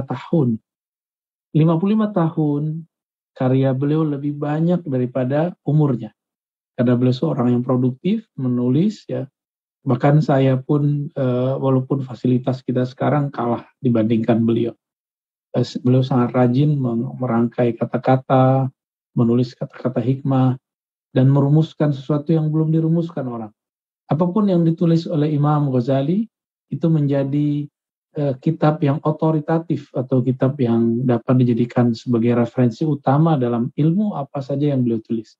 tahun. 55 tahun karya beliau lebih banyak daripada umurnya. Karena beliau seorang yang produktif, menulis ya. Bahkan saya pun walaupun fasilitas kita sekarang kalah dibandingkan beliau. Beliau sangat rajin merangkai kata-kata, menulis kata-kata hikmah, dan merumuskan sesuatu yang belum dirumuskan orang. Apapun yang ditulis oleh Imam Ghazali itu menjadi kitab yang otoritatif atau kitab yang dapat dijadikan sebagai referensi utama dalam ilmu apa saja yang beliau tulis.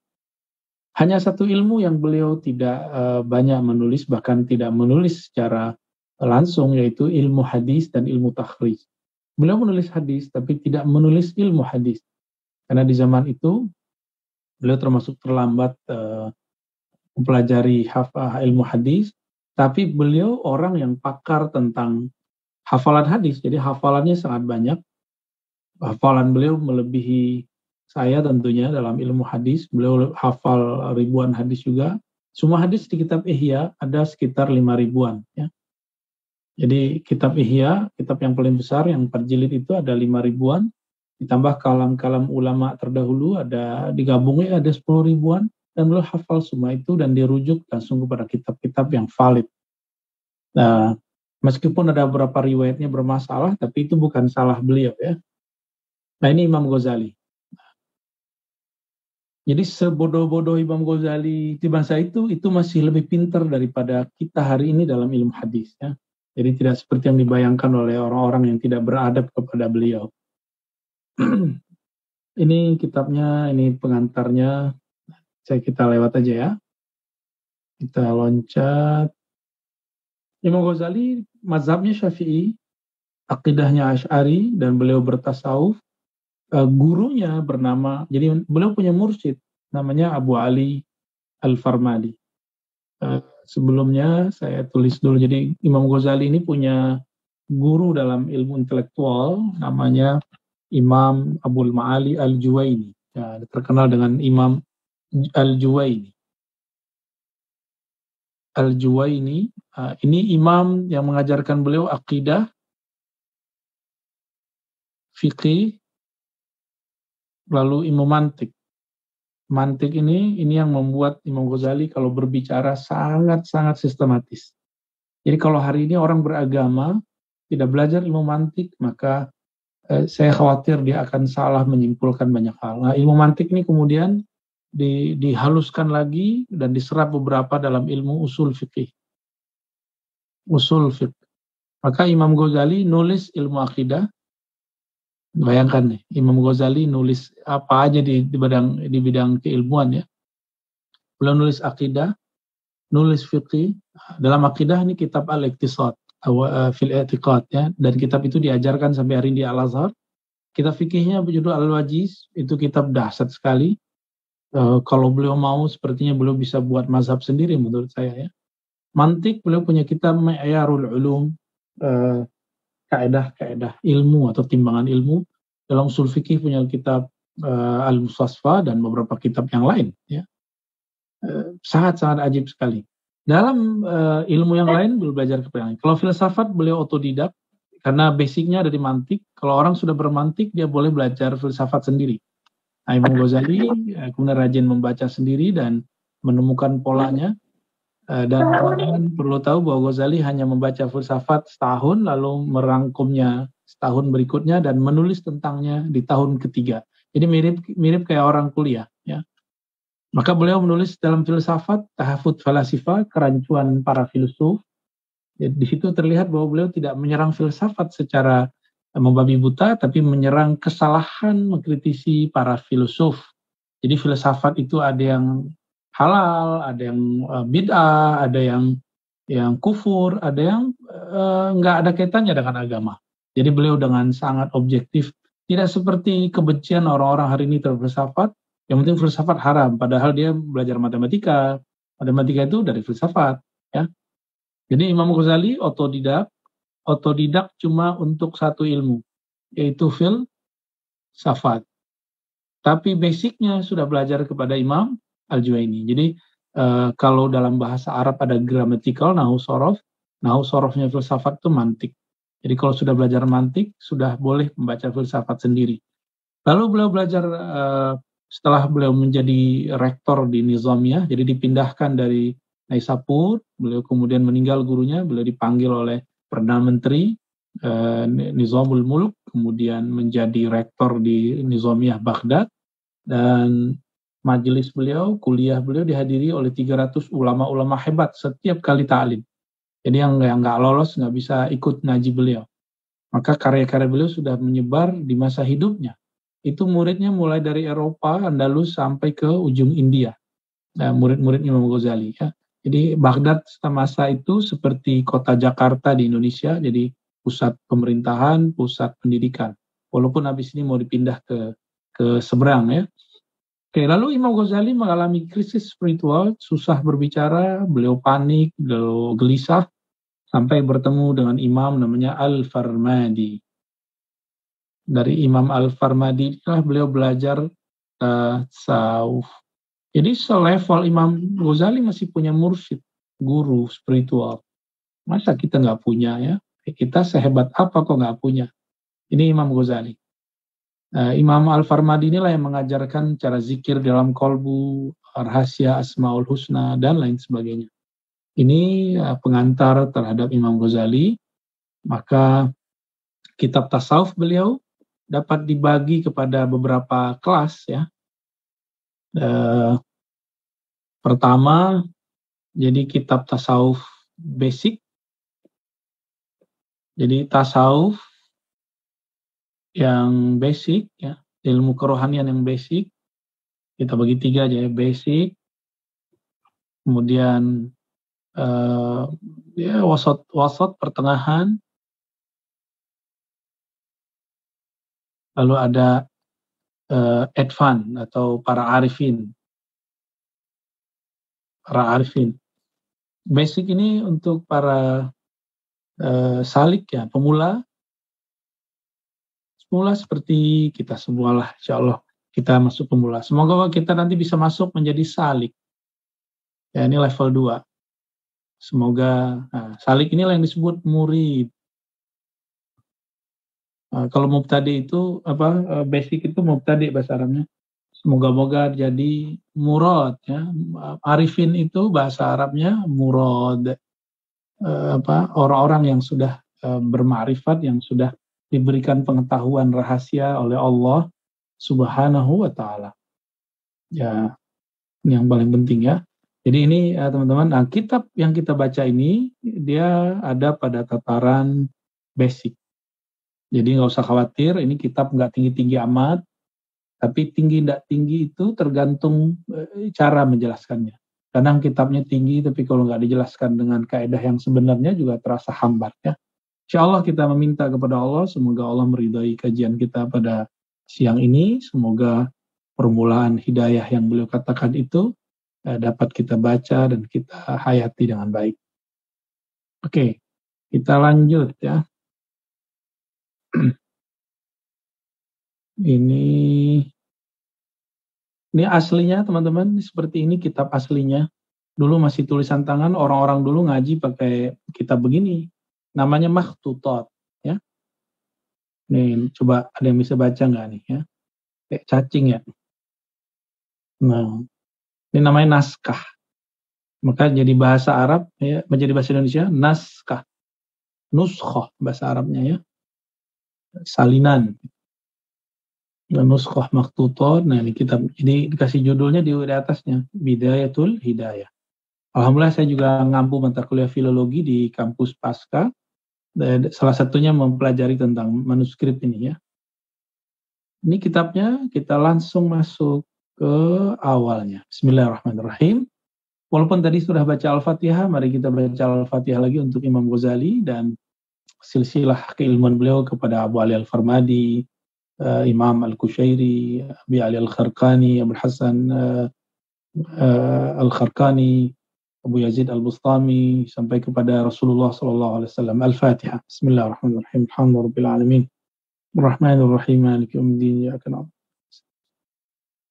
Hanya satu ilmu yang beliau tidak banyak menulis, bahkan tidak menulis secara langsung, yaitu ilmu hadis dan ilmu takhrij. Beliau menulis hadis tapi tidak menulis ilmu hadis. Karena di zaman itu beliau termasuk terlambat mempelajari ilmu hadis, tapi beliau orang yang pakar tentang hafalan hadis, jadi hafalannya sangat banyak. Hafalan beliau melebihi saya tentunya dalam ilmu hadis. Beliau hafal ribuan hadis juga. Semua hadis di kitab Ihya ada sekitar 5 ribuan. Ya. Jadi kitab Ihya, kitab yang paling besar, yang 4 jilid itu ada 5 ribuan. Ditambah kalam-kalam ulama terdahulu, ada digabungnya ada 10 ribuan. Dan beliau hafal semua itu dan dirujuk langsung kepada kitab-kitab yang valid. Nah, meskipun ada beberapa riwayatnya bermasalah, tapi itu bukan salah beliau ya. Nah ini Imam Ghazali. Jadi sebodoh-bodoh Imam Ghazali di masa itu masih lebih pintar daripada kita hari ini dalam ilmu hadis ya. Jadi tidak seperti yang dibayangkan oleh orang-orang yang tidak beradab kepada beliau. Ini kitabnya, ini pengantarnya. Kita lewat aja ya. Kita loncat. Imam Ghazali mazhabnya Syafi'i, akidahnya Asy'ari, dan beliau bertasawuf. Gurunya bernama, jadi beliau punya mursyid namanya Abu Ali Al-Farmadi. Sebelumnya saya tulis dulu, jadi Imam Ghazali ini punya guru dalam ilmu intelektual namanya Imam Abul Ma'ali Al-Juwaini, ya, terkenal dengan Imam Al-Juwaini. Al-Juwaini, ini imam yang mengajarkan beliau akidah, fikih, lalu ilmu mantik. Mantik ini yang membuat Imam Ghazali kalau berbicara sangat-sangat sistematis. Jadi kalau hari ini orang beragama tidak belajar ilmu mantik, maka saya khawatir dia akan salah menyimpulkan banyak hal. Nah, ilmu mantik ini kemudian dihaluskan lagi dan diserap beberapa dalam ilmu usul fikih. Usul fikih. Maka Imam Ghazali nulis ilmu akidah. Bayangkan nih, Imam Ghazali nulis apa aja di bidang keilmuan ya. Beliau nulis akidah, nulis fikih. Dalam akidah ini kitab Al-Iqtisad fil I'tiqad ya, dan kitab itu diajarkan sampai hari ini di Al-Azhar. Kitab fikihnya berjudul Al-Wajiz, itu kitab dahsyat sekali. Kalau beliau mau sepertinya beliau bisa buat mazhab sendiri menurut saya ya. Mantik, beliau punya kitab Ma'yarul Ulum, kaedah-kaedah ilmu atau timbangan ilmu. Dalam usul fikih punya kitab Al-Mustasfa dan beberapa kitab yang lain ya. Sangat-sangat ajib sekali. Dalam ilmu yang lain beliau belajar kepada yang lain. Kalau filsafat beliau otodidak karena basicnya dari mantik. Kalau orang sudah bermantik dia boleh belajar filsafat sendiri. Nah, Imam Ghazali kemudian rajin membaca sendiri dan menemukan polanya. Dan teman-teman perlu tahu bahwa Ghazali hanya membaca filsafat setahun lalu merangkumnya setahun berikutnya dan menulis tentangnya di tahun ketiga. Jadi mirip kayak orang kuliah ya. Maka beliau menulis dalam filsafat Tahafut Falasifa, kerancuan para filsuf. Di situ terlihat bahwa beliau tidak menyerang filsafat secara membabi buta, tapi menyerang kesalahan mengkritisi para filsuf. Jadi filsafat itu ada yang halal, ada yang bid'ah, ada yang kufur, ada yang nggak ada kaitannya dengan agama. Jadi beliau dengan sangat objektif, tidak seperti kebencian orang-orang hari ini terhadap filsafat. Yang penting filsafat haram, padahal dia belajar matematika. Matematika itu dari filsafat, ya. Jadi Imam Ghazali otodidak cuma untuk satu ilmu, yaitu filsafat. Tapi basicnya sudah belajar kepada Imam Al-Juwaini. Jadi kalau dalam bahasa Arab ada grammatical, nahu sorof. Nahu sorofnya filsafat itu mantik. Jadi kalau sudah belajar mantik, sudah boleh membaca filsafat sendiri. Lalu beliau belajar setelah beliau menjadi rektor di Nizamiyah, jadi dipindahkan dari Naisapur, beliau kemudian meninggal gurunya, beliau dipanggil oleh Perdana Menteri Nizamul Mulk, kemudian menjadi rektor di Nizamiyah Baghdad, dan majelis beliau, kuliah beliau dihadiri oleh 300 ulama-ulama hebat setiap kali ta'lim. Jadi yang nggak lolos nggak bisa ikut ngaji beliau. Maka karya-karya beliau sudah menyebar di masa hidupnya. Itu muridnya mulai dari Eropa, Andalus sampai ke ujung India. Nah, murid-murid Imam Ghazali ya. Jadi Baghdad masa itu seperti kota Jakarta di Indonesia, jadi pusat pemerintahan, pusat pendidikan. Walaupun habis ini mau dipindah ke seberang ya. Oke, lalu Imam Ghazali mengalami krisis spiritual, susah berbicara, beliau panik, beliau gelisah, sampai bertemu dengan imam namanya Al-Farmadi. Dari Imam Al-Farmadi beliau belajar tasawuf. Jadi selevel Imam Ghazali masih punya mursyid, guru spiritual. Masa kita nggak punya ya? Kita sehebat apa kok nggak punya? Ini Imam Ghazali. Imam Al-Farmadi inilah yang mengajarkan cara zikir dalam kolbu, rahasia Asmaul Husna, dan lain sebagainya. Ini pengantar terhadap Imam Ghazali. Maka kitab tasawuf beliau dapat dibagi kepada beberapa kelas ya. Pertama, jadi kitab tasawuf basic. Jadi tasawuf yang basic ya, ilmu kerohanian yang basic. Kita bagi 3 aja ya, basic. Kemudian ya wasat pertengahan. Lalu ada advan atau para arifin. Basic ini untuk para salik ya, pemula seperti kita semua lah, insya Allah kita masuk pemula. Semoga kita nanti bisa masuk menjadi salik. Ya, ini level 2. Semoga salik inilah yang disebut murid. Kalau mubtadi itu basic itu mubtadi bahasa Arabnya. Semoga-moga jadi murad ya. Arifin itu bahasa Arabnya murad. Orang-orang yang sudah bermakrifat, yang sudah diberikan pengetahuan rahasia oleh Allah Subhanahu wa taala. Ya, ini yang paling penting ya. Jadi ini teman-teman, kitab yang kita baca ini dia ada pada tataran basic. Jadi nggak usah khawatir, ini kitab nggak tinggi-tinggi amat, tapi tinggi nggak tinggi itu tergantung cara menjelaskannya. Kadang kitabnya tinggi, tapi kalau nggak dijelaskan dengan kaidah yang sebenarnya juga terasa hambar ya. Insya Allah kita meminta kepada Allah, semoga Allah meridai kajian kita pada siang ini. Semoga permulaan hidayah yang beliau katakan itu dapat kita baca dan kita hayati dengan baik. Oke, kita lanjut ya. Ini aslinya teman-teman, seperti ini kitab aslinya. Dulu masih tulisan tangan, orang-orang dulu ngaji pakai kitab begini. Namanya makhtutat ya. Nih, coba ada yang bisa baca nggak nih ya? Kayak cacing ya. Nah, ini namanya naskah. Maka jadi bahasa Arab ya, menjadi bahasa Indonesia naskah. Nuskhoh bahasa Arabnya ya. Salinan. Nuskhoh makhtutat. Nah, ini kitab. Jadi dikasih judulnya di atasnya, Bidayatul Hidayah. Alhamdulillah saya juga ngampu mata kuliah filologi di kampus Pasca. Salah satunya mempelajari tentang manuskrip ini ya. Ini kitabnya, kita langsung masuk ke awalnya. Bismillahirrahmanirrahim. Walaupun tadi sudah baca Al-Fatihah, mari kita baca Al-Fatihah lagi untuk Imam Ghazali dan silsilah keilmuan beliau kepada Abu Ali Al-Farmadi, Imam Al-Kushairi, Abi Ali Al-Kharqani, Abu Hasan Al-Kharqani, Abu Yazid Al-Bustami, sampai kepada Rasulullah SAW. Al-Fatihah. Bismillahirrahmanirrahim. Alhamdulillahirabbil alamin. Ar-Rahmanir-Rahim. Maliki yaumiddin. Iyyaka na'budu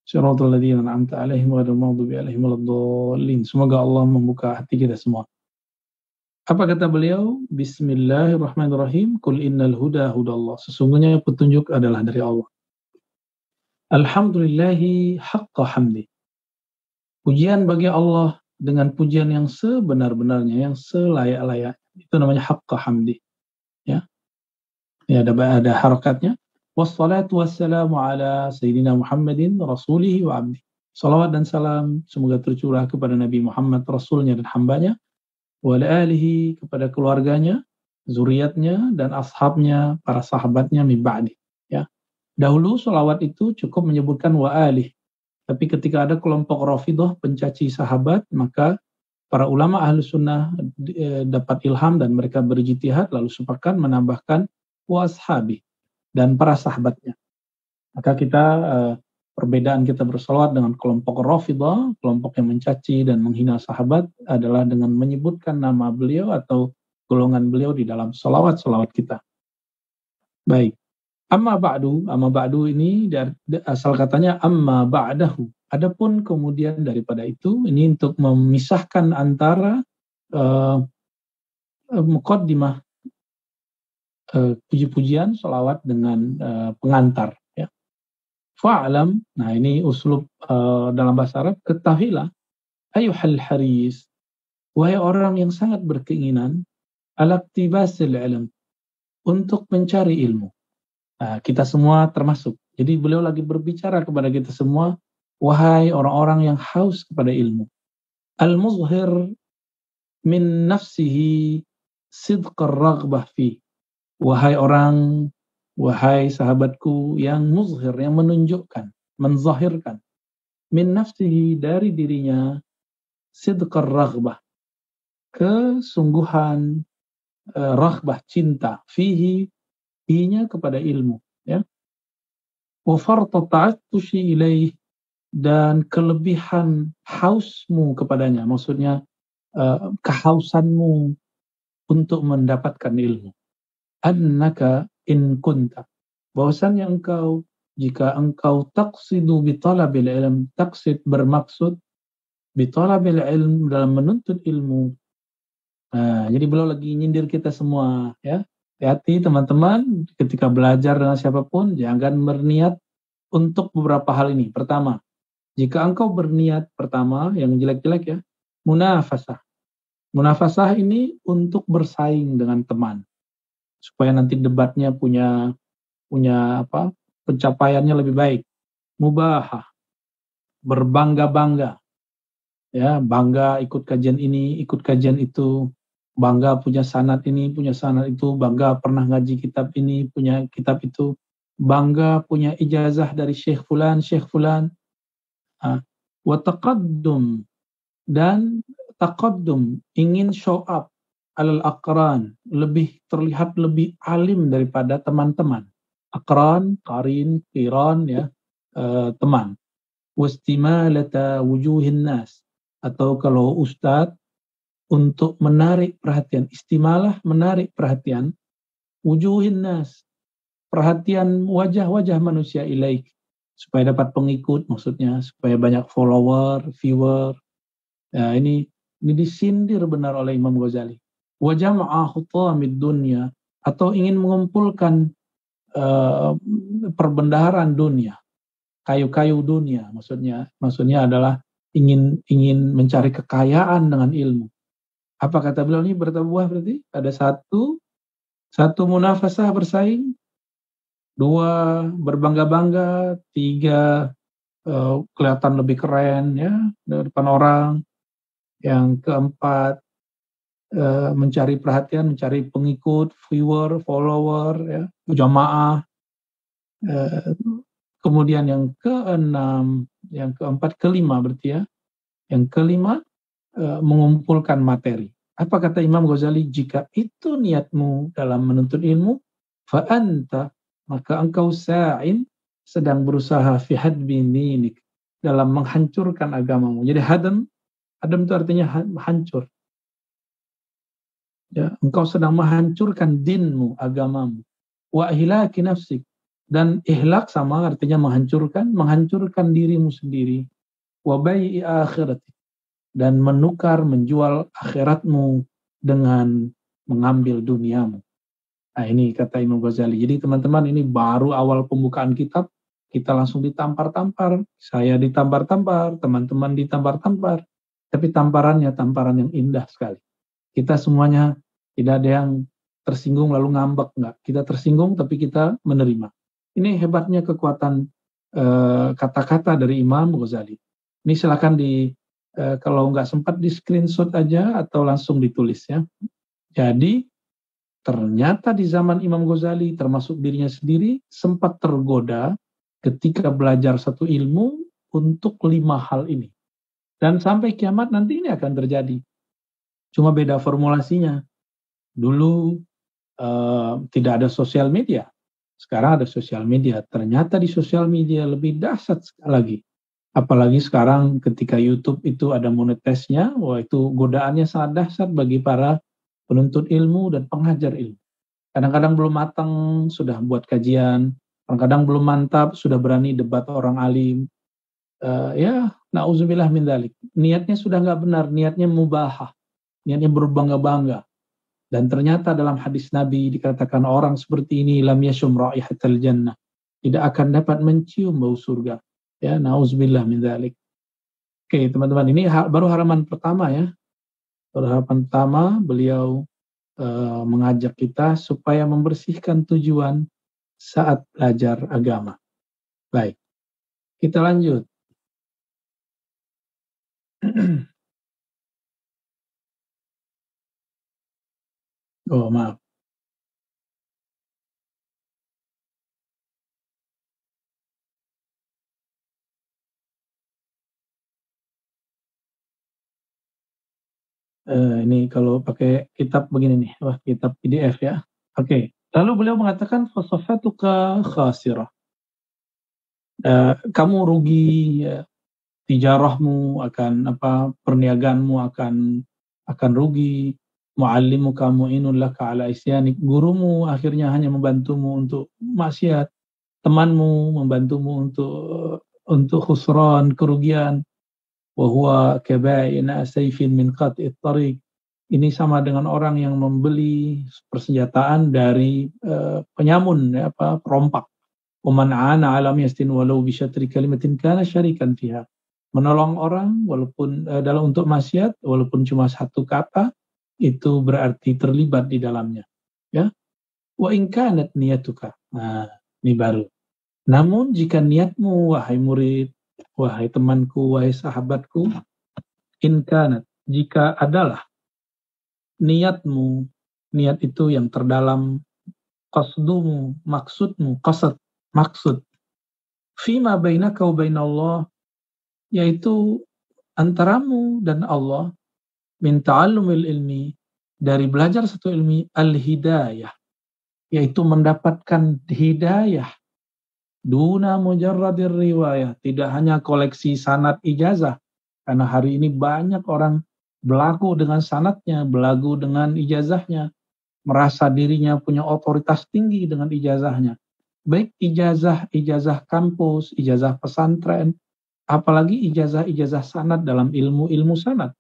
Shiratal ladzina an'amta 'alaihim ghairil maghdubi 'alaihim waladdallin. Semoga Allah membuka hati kita semua. Apa kata beliau? Bismillahirrahmanirrahim. Qul innal huda hudallah. Sesungguhnya petunjuk adalah dari Allah. Alhamdulillahi haqqa hamdi. Pujian bagi Allah dengan pujian yang sebenar-benarnya, yang selayak-layak. Itu namanya haqqa hamdi. Ya. Ya, ada harakatnya. Wassalatu wassalamu ala sayyidina Muhammadin rasulihi wa abdi. Salawat dan salam semoga tercurah kepada Nabi Muhammad, rasulnya dan hambanya, wa ala alihi, kepada keluarganya, zuriatnya dan ashabnya, para sahabatnya min ba'di. Ya. Dahulu salawat itu cukup menyebutkan wa alih. Tapi ketika ada kelompok Rafidhah pencaci sahabat, maka para ulama ahlu sunnah dapat ilham dan mereka berijtihad lalu sepakat menambahkan wa ashabi dan para sahabatnya. Maka kita perbedaan kita bersolawat dengan kelompok Rafidhah, kelompok yang mencaci dan menghina sahabat, adalah dengan menyebutkan nama beliau atau golongan beliau di dalam solawat-solawat kita. Baik. Amma ba'du ini dari asal katanya amma ba'dahu. Adapun kemudian daripada itu, ini untuk memisahkan antara muqaddimah puji-pujian solawat dengan pengantar. Ya. Fa'alam, nah ini uslub dalam bahasa Arab, ketahuilah, ayuhal haris, wahai orang yang sangat berkeinginan, alaktibasil ilm, untuk mencari ilmu. Nah, kita semua termasuk. Jadi beliau lagi berbicara kepada kita semua, wahai orang-orang yang haus kepada ilmu. Al-muzhir min nafsihi sidqar raghbah fi. Wahai sahabatku yang muzhir, yang menunjukkan, menzahirkan, min nafsihi, dari dirinya, sidqar raghbah, kesungguhan raghbah, cinta, fihi, nya kepada ilmu, ya. Wa farta ta'attushi ilaih, dan kelebihan hausmu kepadanya, maksudnya kehausanmu untuk mendapatkan ilmu. Annaka in kunta, bahwasannya engkau, jika engkau taqsidu bi talabil ilm, taqsid bermaksud, bi talabil ilm, dalam menuntut ilmu. Nah, jadi beliau lagi nyindir kita semua, ya. Hati-hati teman-teman, ketika belajar dengan siapapun, jangan berniat untuk beberapa hal ini. Pertama, jika engkau berniat, pertama, yang jelek-jelek ya, munafasah. Munafasah ini untuk bersaing dengan teman, supaya nanti debatnya punya pencapaiannya lebih baik. Mubahah, berbangga-bangga, ya, bangga ikut kajian ini, ikut kajian itu, bangga punya sanad ini, punya sanad itu, bangga pernah ngaji kitab ini, punya kitab itu, bangga punya ijazah dari Syekh Fulan, wa taqaddum, dan taqaddum, ingin show up alal aqran, lebih terlihat lebih alim daripada teman-teman. Aqran, qarin, qiran, ya, teman. Wastimalata wujuhin nas, atau kalau ustadz, untuk menarik perhatian, istimalah, menarik perhatian, wujuhin nas, perhatian wajah-wajah manusia ilaik, supaya dapat pengikut, maksudnya supaya banyak follower, viewer. Nah, ini disindir benar oleh Imam Ghazali. Wa jama'a hutamid dunya, atau ingin mengumpulkan perbendaharaan dunia, kayu-kayu dunia, maksudnya adalah ingin mencari kekayaan dengan ilmu. Apa kata beliau ini bertabuah, berarti ada satu munafasah, bersaing, dua berbangga-bangga, tiga kelihatan lebih keren, ya, di depan orang, yang keempat mencari perhatian, mencari pengikut, viewer, follower, ya, jamaah. Kemudian yang keenam, yang keempat, kelima berarti ya, yang kelima mengumpulkan materi. Apa kata Imam Ghazali? Jika itu niatmu dalam menuntut ilmu, fa anta, maka engkau sa'in, sedang berusaha fi hadbi dinik, dalam menghancurkan agamamu. Jadi hadam itu artinya hancur. Ya, engkau sedang menghancurkan dinmu, agamamu. Wa ihlaki nafsik, dan ihlak sama artinya menghancurkan dirimu sendiri. Wa bai'i akhiratik, dan menukar, menjual akhiratmu dengan mengambil duniamu. Nah ini kata Imam Ghazali. Jadi teman-teman, ini baru awal pembukaan kitab, kita langsung ditampar-tampar. Saya ditampar-tampar, teman-teman ditampar-tampar. Tapi tamparannya tamparan yang indah sekali. Kita semuanya tidak ada yang tersinggung lalu ngambek, enggak. Kita tersinggung tapi kita menerima. Ini hebatnya kekuatan kata-kata dari Imam Ghazali. Ini silakan kalau nggak sempat di screenshot aja atau langsung ditulis ya. Jadi ternyata di zaman Imam Ghazali termasuk dirinya sendiri sempat tergoda ketika belajar satu ilmu untuk 5 hal ini. Dan sampai kiamat nanti ini akan terjadi. Cuma beda formulasinya. Dulu tidak ada sosial media. Sekarang ada sosial media. Ternyata di sosial media lebih dahsyat lagi. Apalagi sekarang ketika YouTube itu ada monetisnya, wah itu godaannya sangat dahsyat bagi para penuntut ilmu dan pengajar ilmu. Kadang-kadang belum matang sudah buat kajian, kadang-kadang belum mantap sudah berani debat orang alim. Ya, na'udzubillah min dzalik. Niatnya sudah nggak benar, niatnya mubahah, niatnya berbangga-bangga. Dan ternyata dalam hadis Nabi dikatakan orang seperti ini lam yashum raihatal jannah, tidak akan dapat mencium bau surga. Ya, na'udzubillah min dzalik. Oke, teman-teman, ini baru halaman pertama ya. Harapan pertama, beliau mengajak kita supaya membersihkan tujuan saat belajar agama. Baik, kita lanjut. Oh, maaf. Ini kalau pakai kitab begini nih, wah kitab PDF ya. Oke. Lalu beliau mengatakan fasafatuka khasirah. Kamu rugi, ya, tijarahmu akan perniagaanmu akan rugi. Muallimuka mu'inun laka ala isyanik. Gurumu akhirnya hanya membantumu untuk maksiat. Temanmu membantumu untuk khusran, kerugian. Wa huwa kabaina sayfin min qat'it tariq. Ini sama dengan orang yang membeli persenjataan dari penyamun, perompak. Waman 'ana 'ala yastin walau bi syatri kalimatin kana syarikan fiha. Menolong orang walaupun dalam untuk maksiat walaupun cuma satu kata itu berarti terlibat di dalamnya. Ya. Wa in kanat niyatuka. Nah, ini baru. Namun jika niatmu wahai murid, wahai temanku, wahai sahabatku, in kanat, jika adalah niatmu, niat itu yang terdalam, qasdumu, maksudmu, qasad, maksud, fima bainaka wa bainallah, yaitu antaramu dan Allah, min ta'allumil ilmi, dari belajar satu ilmi, al-hidayah, yaitu mendapatkan hidayah, duna mujarradir riwayah, tidak hanya koleksi sanad ijazah, karena hari ini banyak orang belagu dengan sanadnya, belagu dengan ijazahnya, merasa dirinya punya otoritas tinggi dengan ijazahnya. Baik ijazah kampus, ijazah pesantren, apalagi ijazah sanad dalam ilmu sanad.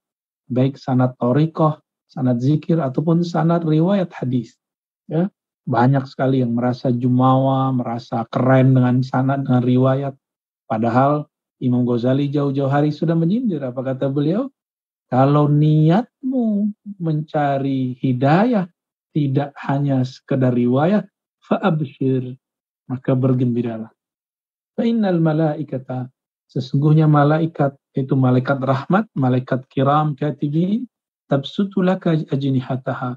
Baik sanad thariqah, sanad zikir, ataupun sanad riwayat hadis. Ya, banyak sekali yang merasa jumawa, merasa keren dengan sanad, dengan riwayat. Padahal Imam Ghazali jauh-jauh hari sudah menyindir. Apa kata beliau? Kalau niatmu mencari hidayah, tidak hanya sekedar riwayat, fa'abshir, maka bergembiralah. Fa'innal malaikata, sesungguhnya malaikat, itu malaikat rahmat, malaikat kiram katibin, tabsutu laka ajnihataha,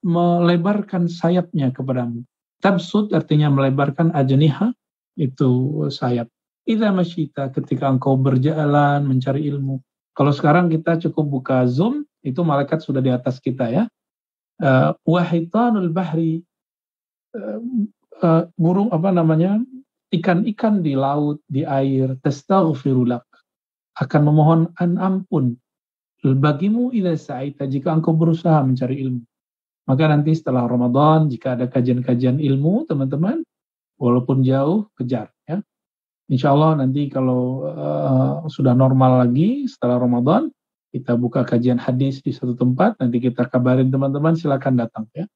melebarkan sayapnya kepadamu. Tabsut artinya melebarkan, ajniha itu sayap. Idza masyita, ketika engkau berjalan mencari ilmu. Kalau sekarang kita cukup buka Zoom, itu malaikat sudah di atas kita ya. Wahitanul bahri, burung ikan-ikan di laut, di air, tastaghfirulak, akan memohon ampun bagimu idza sa'ita, jika engkau berusaha mencari ilmu. Maka nanti setelah Ramadan, jika ada kajian-kajian ilmu, teman-teman, walaupun jauh, kejar ya. Insya Allah nanti kalau sudah normal lagi setelah Ramadan, Kita buka kajian hadis di satu tempat, nanti kita kabarin teman-teman, silakan datang ya.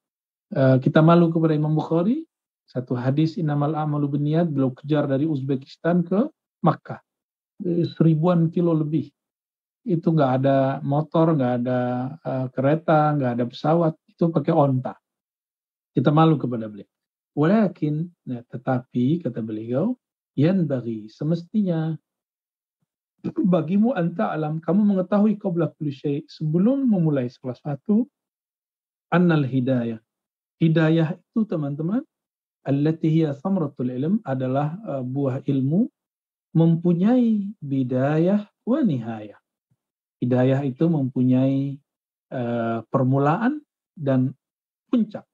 Kita malu kepada Imam Bukhari, satu hadis innamal a'malu binniyat beliau kejar dari Uzbekistan ke Makkah, 1000-an kilo lebih. Itu nggak ada motor, nggak ada kereta, nggak ada pesawat, itu pakai onta. Kita malu kepada beliau. Walakin, nah, tetapi kata beliau, yanbaghi, semestinya bagimu anta alam, kamu mengetahui qabla kulli syai', sebelum memulai sesuatu, annal hidayah. Hidayah itu teman-teman, allati hiya thamratul ilm, adalah buah ilmu, mempunyai bidayah wa nihayah. Hidayah itu mempunyai permulaan dan puncak,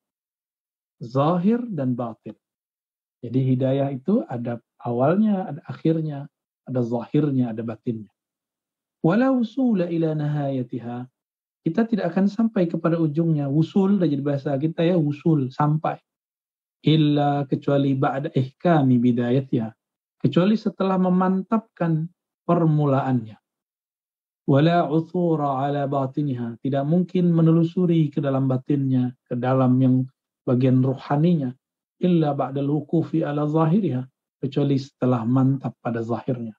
zahir dan batin. Jadi hidayah itu ada awalnya, ada akhirnya, ada zahirnya, ada batinnya. Wala wusula ila nihayatiha, kita tidak akan sampai kepada ujungnya. Wusul, dah jadi bahasa kita ya, wusul, sampai. Illa, kecuali ba'da ihkami bidayatiha, kecuali setelah memantapkan permulaannya. Wala uthura ala batiniha, tidak mungkin menelusuri ke dalam batinnya, ke dalam yang bagian ruhaninya. Illa ba'dal wuqufi ala zahiriha, kecuali setelah mantap pada zahirnya.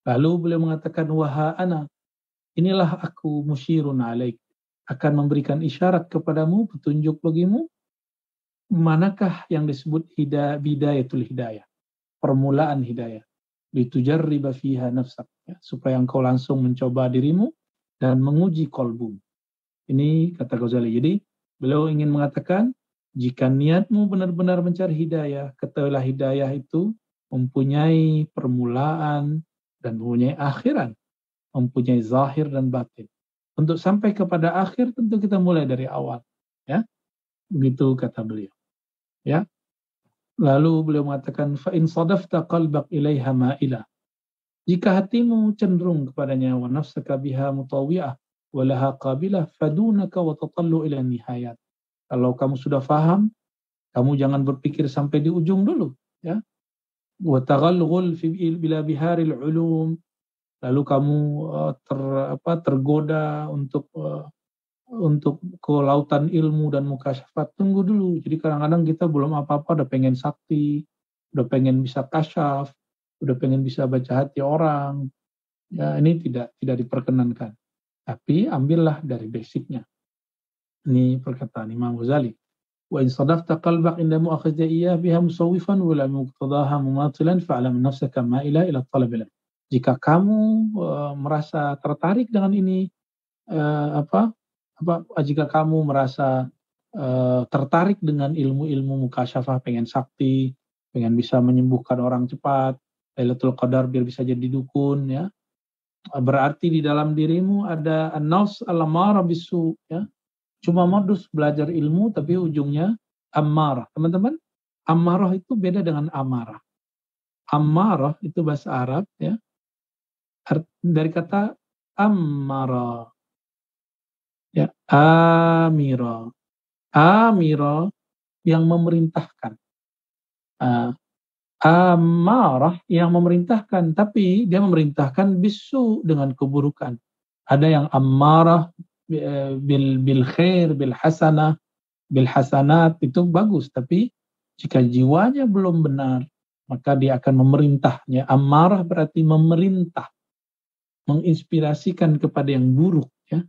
Lalu beliau mengatakan, waha ana, inilah aku musyirun alaik, akan memberikan isyarat kepadamu, petunjuk bagimu, manakah yang disebut bidayatul hidayah, permulaan hidayah. Litujarriba fiha nafsak, ya, supaya engkau langsung mencoba dirimu dan menguji kolbu. Ini kata Ghazali. Jadi beliau ingin mengatakan, jika niatmu benar-benar mencari hidayah, ketahuilah hidayah itu mempunyai permulaan dan mempunyai akhiran, mempunyai zahir dan batin. Untuk sampai kepada akhir tentu kita mulai dari awal, ya. Begitu kata beliau, ya. Lalu beliau mengatakan, fa in sadafta qalbak ilaiha ma'ila, jika hatimu cenderung kepadanya, wa nafsaka biha mutawi'ah wa laha qabilah fadunaka wa tatallu ila nihayat. Kalau kamu sudah faham, kamu jangan berpikir sampai di ujung dulu, ya. Wa taghalghul fi bila biharil ulum, lalu kamu tergoda untuk ke lautan ilmu dan mukasyafat. Tunggu dulu. Jadi kadang-kadang kita belum apa-apa udah pengen sakti, udah pengen bisa kasyaf, udah pengen bisa baca hati orang. Ya, ini tidak diperkenankan. Tapi ambillah dari basicnya. Ini perkataan Imam Ghazali. Wa in sadafta qalbak inda mu'akhadha iyyah biha musawwifan wa lam muqtadaha mumatilan fa'lam nafsaka ma'ila ila talab ilm. Jika kamu merasa tertarik dengan ini, jika kamu merasa tertarik dengan ilmu-ilmu mukasyafah, pengen sakti, pengen bisa menyembuhkan orang cepat, Lailatul Qadar biar bisa jadi dukun, ya. Berarti di dalam dirimu ada an-nafs al-ammarah bisu, ya. Cuma modus belajar ilmu tapi ujungnya ammarah. Teman-teman, ammarah itu beda dengan amarah. Ammarah itu bahasa Arab, ya. Dari kata ammara, ya, amira yang memerintahkan, amarah yang memerintahkan, tapi dia memerintahkan bisu, dengan keburukan. Ada yang amarah bil khair, bil hasanat, itu bagus, tapi jika jiwanya belum benar, maka dia akan memerintahnya. Amarah berarti memerintah, menginspirasikan kepada yang buruk, ya.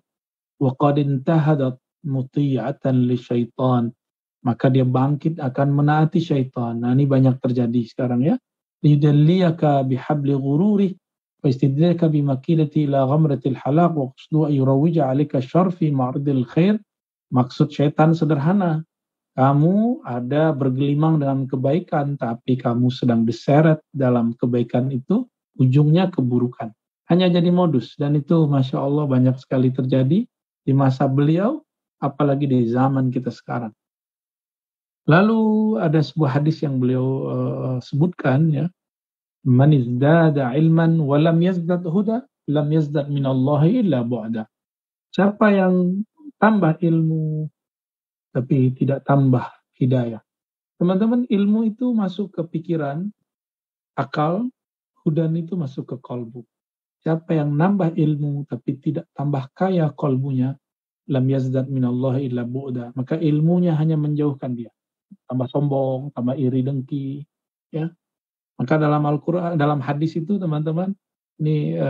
Wa qad intahadat muti'atan li syaitan, maka dia bangkit akan menaati syaitan. Nah, ini banyak terjadi sekarang, ya. Liyudalliyaka bihabli ghururi wa istidlaka bimakilati ila ghamratil halaq wa qasdu yurawija 'alaika syarr fi ma'ridil khair. Maksud syaitan sederhana, kamu ada bergelimang dengan kebaikan, tapi kamu sedang diseret dalam kebaikan itu, ujungnya keburukan. Hanya jadi modus, dan itu Masya Allah banyak sekali terjadi di masa beliau, apalagi di zaman kita sekarang. Lalu ada sebuah hadis yang beliau sebutkan, ya, man izdada ilman wa lam yazdad huda lam yazdad minallahi illa bu'da. Siapa yang tambah ilmu tapi tidak tambah hidayah. Teman-teman, ilmu itu masuk ke pikiran, akal, hudan itu masuk ke qalbu. siapa yang nambah ilmu tapi tidak tambah kaya qalbunya, lam yazdad minallahi illa bu'da. Maka ilmunya hanya menjauhkan dia. Tambah sombong, tambah iri dengki, ya. Maka dalam Al-Qur'an, dalam hadis itu teman-teman, ini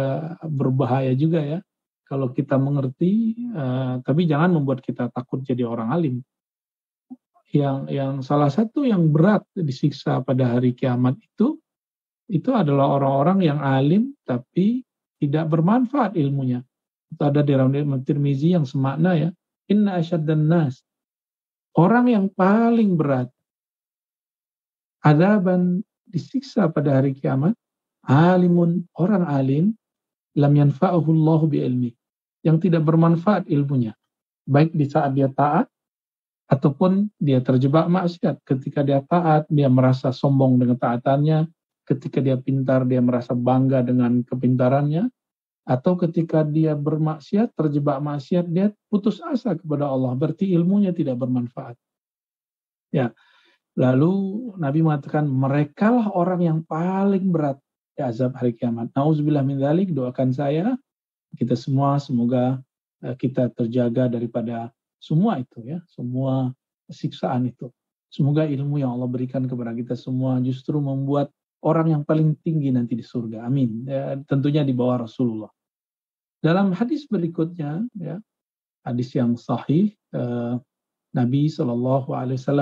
berbahaya juga ya. Kalau kita mengerti, tapi jangan membuat kita takut jadi orang alim. Yang salah satu yang berat disiksa pada hari kiamat itu adalah orang-orang yang alim tapi tidak bermanfaat ilmunya. Itu ada di dalam Tirmizi yang semakna ya. Inna asyaddan nas. Orang yang paling berat azaban disiksa pada hari kiamat, alimun, orang alim, lam yanfa'ahu Allah bi ilmi, yang tidak bermanfaat ilmunya, baik di saat dia taat ataupun dia terjebak maksiat. Ketika dia taat, dia merasa sombong dengan taatannya. Ketika dia pintar, dia merasa bangga dengan kepintarannya. Atau ketika dia bermaksiat, terjebak maksiat, dia putus asa kepada Allah. Berarti ilmunya tidak bermanfaat. Ya. Lalu Nabi mengatakan, merekalah orang yang paling berat di azab hari kiamat. Nauzubillah min dzalik, doakan saya, kita semua semoga kita terjaga daripada semua itu ya, semua siksaan itu. Semoga ilmu yang Allah berikan kepada kita semua justru membuat orang yang paling tinggi nanti di surga. Amin. Ya, tentunya di bawah Rasulullah. Dalam hadis berikutnya, ya, hadis yang sahih, Nabi SAW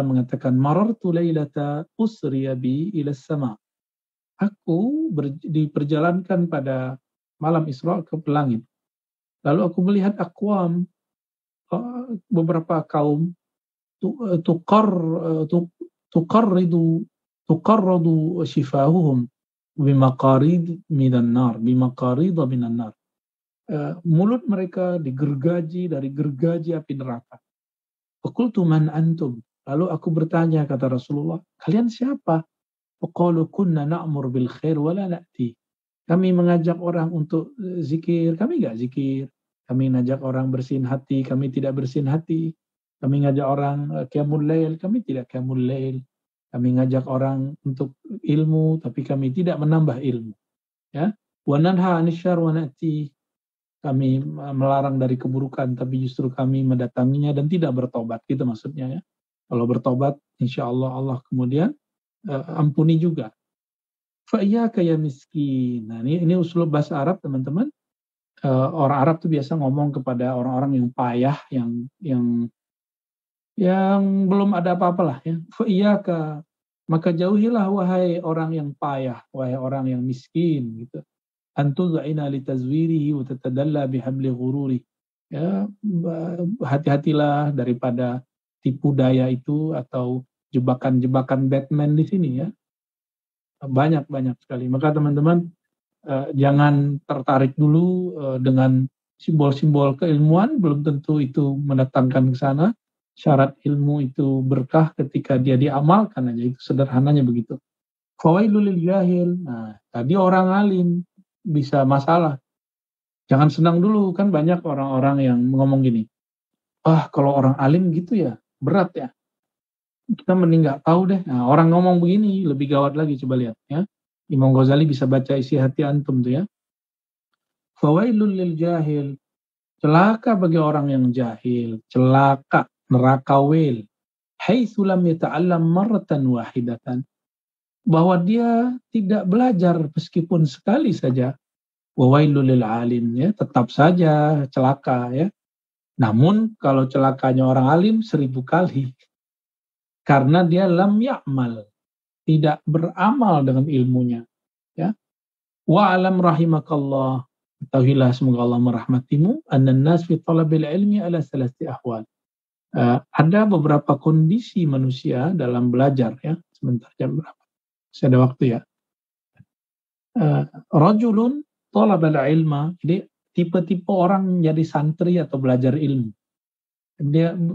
mengatakan, marartu lailata usriya bi ila sama. Aku diperjalankan pada malam Isra ke langit. Lalu aku melihat aqwam, beberapa kaum, tuqarradu shifahuhum bimaqarid minan nar, bimaqarida minan nar. Mulut mereka digergaji dari gergaji api neraka. Faqultu man antum? Lalu aku bertanya, kata Rasulullah, kalian siapa? Faqalu kunna na'mur bil khair wa la na'ti. Kami mengajak orang untuk zikir, kami enggak zikir. Kami mengajak orang bersihin hati, kami tidak bersihin hati. Kami ngajak orang qiyamul lail, kami tidak qiyamul lail. Kami ngajak orang untuk ilmu, tapi kami tidak menambah ilmu. Ya, wa nanha 'anil syarr wa na'ti. Kami melarang dari keburukan, tapi justru kami mendatanginya dan tidak bertobat. Gitu maksudnya ya. Kalau bertobat, insya Allah Allah kemudian ampuni juga. Fa'iyyaka ya miskin. Nah ini usul bahasa Arab teman-teman. Orang Arab tuh biasa ngomong kepada orang-orang yang payah, yang belum ada apa-apalah ya. Fa'iyyaka, maka jauhilah wahai orang yang payah, wahai orang yang miskin gitu. Antud'ina litazwirihi wa tatadalla bihabli ghururi. Ya, hati-hatilah daripada tipu daya itu atau jebakan-jebakan Batman di sini ya. Banyak sekali. Maka teman-teman jangan tertarik dulu dengan simbol-simbol keilmuan, belum tentu itu mendatangkan ke sana. Syarat ilmu itu berkah ketika dia diamalkan aja, itu sederhananya begitu. Fawailul lil jahil. Nah, tadi orang alim bisa masalah. Jangan senang dulu, kan banyak orang-orang yang ngomong gini, kalau orang alim gitu ya, berat ya. Kita mending nggak tahu deh. Nah, orang ngomong begini lebih gawat lagi, coba lihat ya. Imam Ghazali bisa baca isi hati antum tuh ya. Fawailul lil jahil. Celaka bagi orang yang jahil, celaka, neraka wail. Haitsu lam yata'allam marratan wahidatan. Bahwa dia tidak belajar meskipun sekali saja. Wawailul lil alim, ya, tetap saja celaka ya. Namun kalau celakanya orang alim 1000 kali. Karena dia lam ya'mal, tidak beramal dengan ilmunya ya. Wa alam rahimakallah, ketahuilah semoga Allah merahmatimu, annan nas fi talabil ilmi ala salasti ahwal. Ada beberapa kondisi manusia dalam belajar ya. Sebentar, jam berapa? Masih ada waktu ya. Rajulun talabal ilma, jadi tipe-tipe orang jadi santri atau belajar ilmu.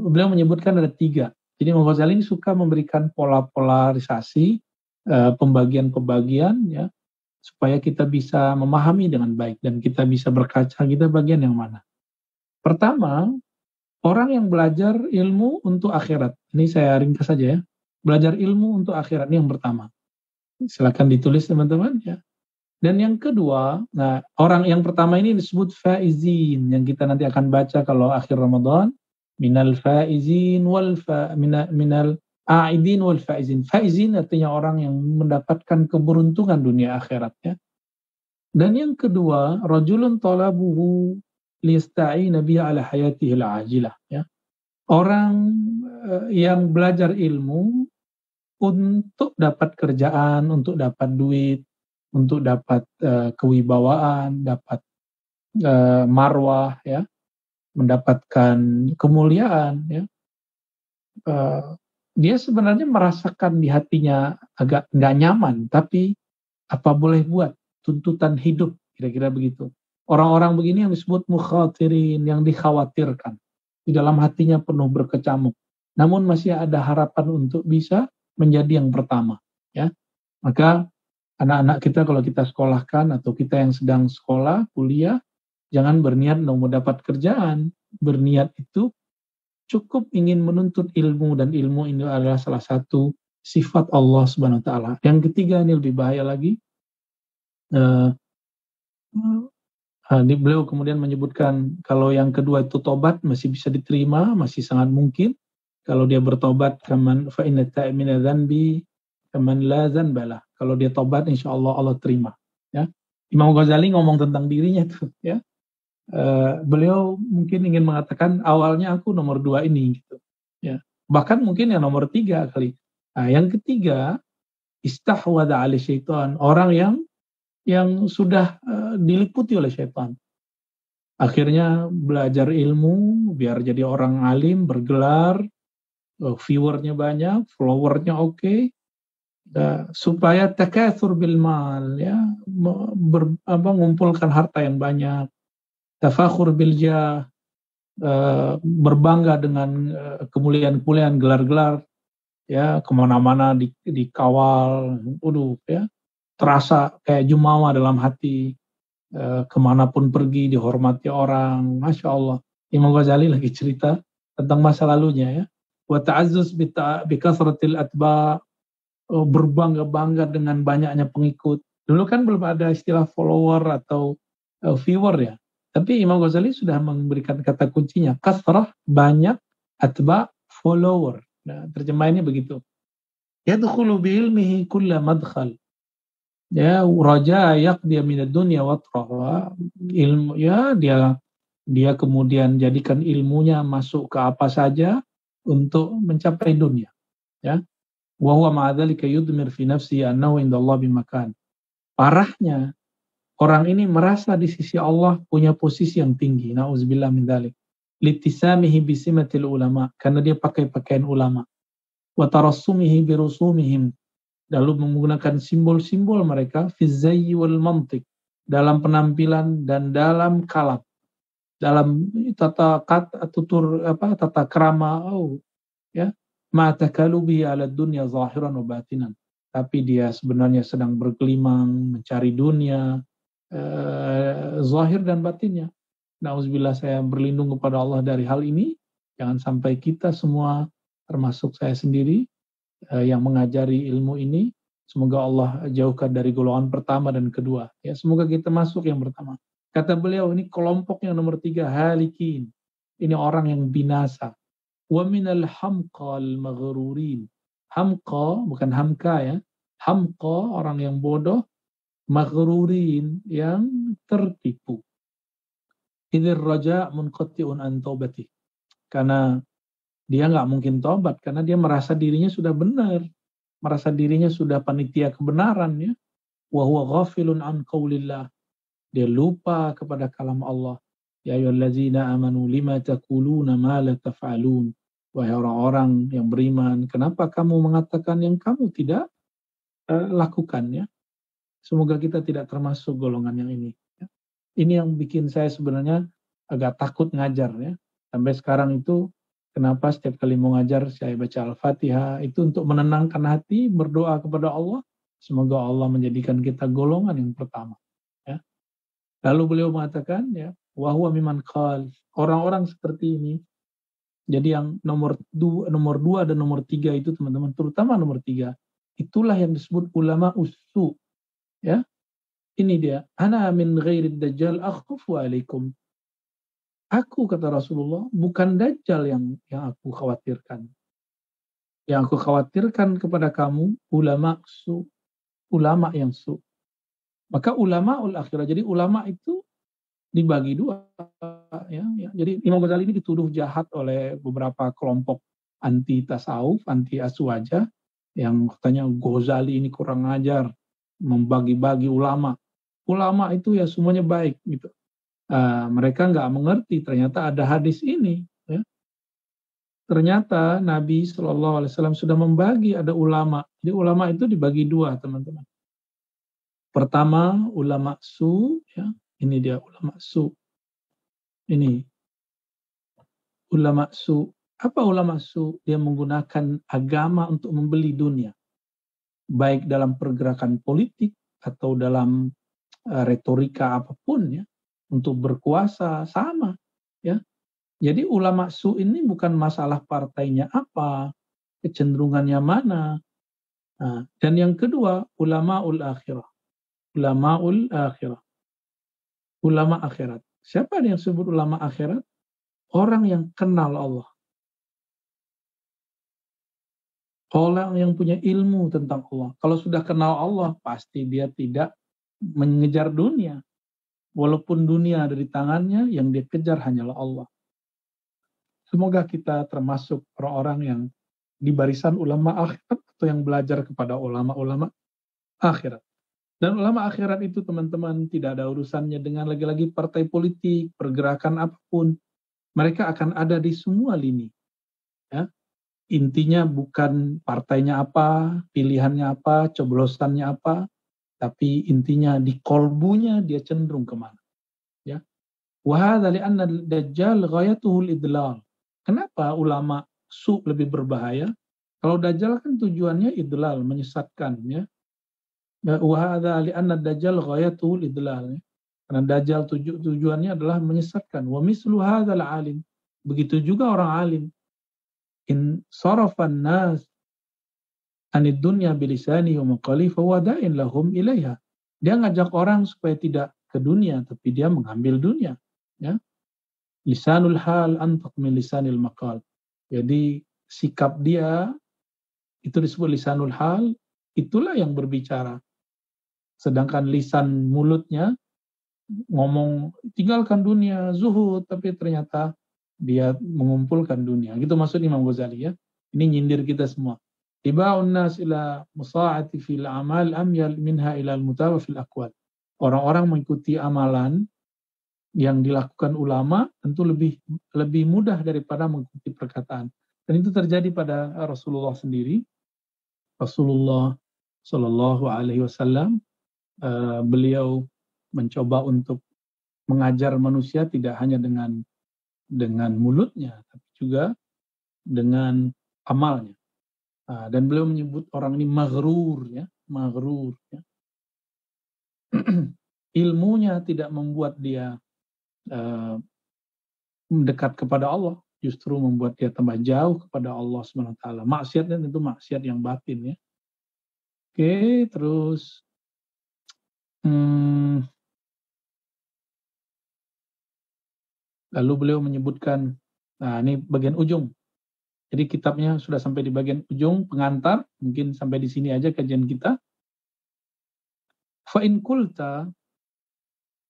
Beliau menyebutkan ada 3. Jadi Imam Ghazali ini suka memberikan polarisasi, pembagian-pembagian ya, supaya kita bisa memahami dengan baik dan kita bisa berkaca kita bagian yang mana. Pertama, orang yang belajar ilmu untuk akhirat. Ini saya ringkas saja ya. Belajar ilmu untuk akhirat ini yang pertama. Silakan ditulis teman-teman ya. Dan yang kedua, nah orang yang pertama ini disebut faizin, yang kita nanti akan baca kalau akhir Ramadan, minal faizin minal aidin wal faizin. Faizin artinya orang yang mendapatkan keberuntungan dunia akhirat, ya. Dan yang kedua, rajulun talabuhu liyasta'ina bihi ala hayatihi al-ajilah, ya. Orang yang belajar ilmu untuk dapat kerjaan, untuk dapat duit, untuk dapat kewibawaan, dapat marwah, ya, mendapatkan kemuliaan, ya. Dia sebenarnya merasakan di hatinya agak nggak nyaman, tapi apa boleh buat, tuntutan hidup, kira-kira begitu. Orang-orang begini yang disebut mukhatirin, yang dikhawatirkan. Di dalam hatinya penuh berkecamuk. Namun masih ada harapan untuk bisa menjadi yang pertama, ya. Maka anak-anak kita kalau kita sekolahkan atau kita yang sedang sekolah, kuliah, jangan berniat mau mendapat kerjaan. Berniat itu cukup ingin menuntut ilmu, dan ilmu ini adalah salah satu sifat Allah Subhanahu wa taala. Yang ketiga ini lebih bahaya lagi. Beliau kemudian menyebutkan kalau yang kedua itu tobat masih bisa diterima, masih sangat mungkin. Kalau dia bertobat, kaman fa inna ta'mina dzanbi kaman la dzanbalah. Kalau dia tobat, insya Allah Allah terima. Ya. Imam Ghazali ngomong tentang dirinya tuh, ya. Beliau mungkin ingin mengatakan awalnya aku nomor 2 ini, gitu. Ya. Bahkan mungkin yang nomor 3 kali. Nah, yang ketiga, istahwadha ali syaitan, orang yang sudah diliputi oleh syaitan. Akhirnya belajar ilmu biar jadi orang alim, bergelar, viewernya banyak, followernya oke, supaya takatsur bil mal, ya, mengumpulkan harta yang banyak, tafakhur bil jah, berbangga dengan kemuliaan-kemuliaan, gelar-gelar, ya, kemana-mana dikawal, ya, terasa kayak jumawa dalam hati, kemanapun pergi dihormati orang, masya Allah. Imam Ghazali lagi cerita tentang masa lalunya, ya. Wa ta'azzuz bi kasratil atba, berbangga-bangga dengan banyaknya pengikut. Dulu kan belum ada istilah follower atau viewer, ya. Tapi Imam Ghazali sudah memberikan kata kuncinya, kasrah, banyak, atba, follower. Nah, terjemahannya begitu. Yadkhulu bi ilmihi kulla madkhal. Ya, raja yaqdi minad dunya watraha, ilmu, ya, dia kemudian jadikan ilmunya masuk ke apa saja untuk mencapai dunia, ya. Wa huwa ma'a dzalika yudmir fi nafsi annahu indallahi bimakan. Parahnya orang ini merasa di sisi Allah punya posisi yang tinggi, nauzubillah min dzalik. Litisamihi bisimatil ulama, karena dia pakai pakaian ulama. Wa tarassumihi birusumihim, lalu menggunakan simbol-simbol mereka, fizzayyi wal mantiq, dalam penampilan dan dalam kalam, dalam tata krama, ya, ma takalubi ala dunya zahiran wa batinan, tapi dia sebenarnya sedang bergelimang mencari dunia, zahir dan batinnya. Nauzubillah, saya berlindung kepada Allah dari hal ini. Jangan sampai kita semua, termasuk saya sendiri, yang mengajari ilmu ini, semoga Allah jauhkan dari golongan pertama dan kedua. Ya, semoga kita masuk yang pertama. Kata beliau, ini kelompok yang nomor 3, halikin. Ini orang yang binasa. Wa minal hamqal maghrurin. Hamqa, bukan hamka, ya. Hamqa, orang yang bodoh. Maghrurin, yang tertipu. Idzir raja munqati'un an taubatih. Karena dia nggak mungkin tobat, karena dia merasa dirinya sudah benar, merasa dirinya sudah panitia kebenaran, ya. Wa huwa ghafilun an qaulillah. Dia lupa kepada kalam Allah. Ya ayyuhallazina amanu lima taquluna ma la taf'alun. Wahai orang-orang yang beriman, kenapa kamu mengatakan yang kamu tidak lakukan, ya. Semoga kita tidak termasuk golongan yang ini, ya. Ini yang bikin saya sebenarnya agak takut ngajar, ya. Sampai sekarang itu kenapa setiap kali mau ngajar saya baca Al-Fatihah, itu untuk menenangkan hati, berdoa kepada Allah, semoga Allah menjadikan kita golongan yang pertama, ya. Lalu beliau mengatakan, ya, wa huwa mimman qal, orang-orang seperti ini. Jadi yang nomor 2 dan nomor 3 itu, teman-teman, terutama nomor 3, itulah yang disebut ulama usu, ya. Ini dia, ana min ghairid dajjal akhafu alaikum. Aku, kata Rasulullah, bukan dajjal yang aku khawatirkan. Yang aku khawatirkan kepada kamu ulama yang su. Maka ulamaul akhirah. Jadi ulama itu dibagi dua, ya. Jadi Imam Ghazali ini dituduh jahat oleh beberapa kelompok anti tasawuf, anti aswaja, yang katanya Ghazali ini kurang ajar, membagi-bagi ulama. Ulama itu ya semuanya baik gitu. Mereka nggak mengerti ternyata ada hadis ini. Ya. Ternyata Nabi Shallallahu Alaihi Wasallam sudah membagi, ada ulama. Jadi ulama itu dibagi dua, teman-teman. Pertama ulama su, ya. Ini dia ulama su. Ini ulama su. Apa ulama su? Dia menggunakan agama untuk membeli dunia. Baik dalam pergerakan politik atau dalam retorika apapun, ya. Untuk berkuasa sama, ya. Jadi ulama su ini bukan masalah partainya apa, kecenderungannya mana. Nah, dan yang kedua ulamaul akhirah. Ulamaul akhirah. Ulama akhirat. Siapa yang disebut ulama akhirat? Orang yang kenal Allah. Orang yang punya ilmu tentang Allah. Kalau sudah kenal Allah, pasti dia tidak mengejar dunia. Walaupun dunia ada di tangannya, yang dia kejar hanyalah Allah. Semoga kita termasuk orang-orang yang di barisan ulama akhirat atau yang belajar kepada ulama-ulama akhirat. Dan ulama akhirat itu, teman-teman, tidak ada urusannya dengan lagi-lagi partai politik, pergerakan apapun. Mereka akan ada di semua lini. Ya. Intinya bukan partainya apa, pilihannya apa, coblosannya apa, tapi intinya di kolbunya dia cenderung kemana. Ya. Wa hadza li'anna ad-dajjal ghayatuhu al-idlal. Kenapa ulama su lebih berbahaya? Kalau dajjal kan tujuannya idlal, menyesatkan, ya. Wa hadza li'anna ad-dajjal ghayatuhu al-idlal. Karena dajjal tujuannya adalah menyesatkan. Wa mislu hadzal alim. Begitu juga orang alim. In sarafan nas anid dunya bilisani wa maqali fa huwa da'in lahum ilaiha. Dia ngajak orang supaya tidak ke dunia, tapi dia mengambil dunia, ya. Lisanul hal anfaq min lisanil maqal. Jadi sikap dia itu disebut lisanul hal, itulah yang berbicara. Sedangkan lisan mulutnya ngomong tinggalkan dunia, zuhud, tapi ternyata dia mengumpulkan dunia. Gitu maksud Imam Ghazali, ya. Ini nyindir kita semua. Tiba'un nas ila musa'ati fil amal amyal minha ila al-mutawa fil aqwal. Orang-orang mengikuti amalan yang dilakukan ulama tentu lebih mudah daripada mengikuti perkataan. Dan itu terjadi pada Rasulullah sendiri. Rasulullah Shallallahu Alaihi Wasallam, beliau mencoba untuk mengajar manusia tidak hanya dengan mulutnya, tapi juga dengan amalnya. Dan beliau menyebut orang ini maghrur, ya, maghrur. Ya. Ilmunya tidak membuat dia mendekat kepada Allah, justru membuat dia tambah jauh kepada Allah SWT. Maksiatnya tentu maksiat yang batin, ya. Oke, terus lalu beliau menyebutkan, nah ini bagian ujung. Jadi kitabnya sudah sampai di bagian ujung, pengantar, mungkin sampai di sini aja kajian kita. Fa in qulta,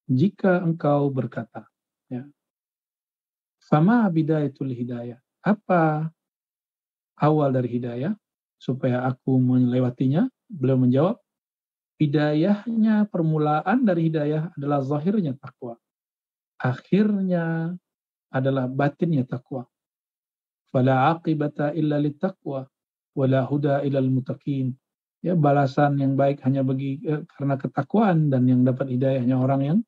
jika engkau berkata, ya. Fama bidayatul hidayah. Apa awal dari hidayah supaya aku melewatinya? Beliau menjawab, hidayahnya, permulaan dari hidayah adalah zahirnya takwa. Akhirnya adalah batinnya takwa. Fala aqibata illa littaqwa wala huda illal muttaqin. Ya, balasan yang baik hanya karena ketakwaan, dan yang dapat hidayahnya orang yang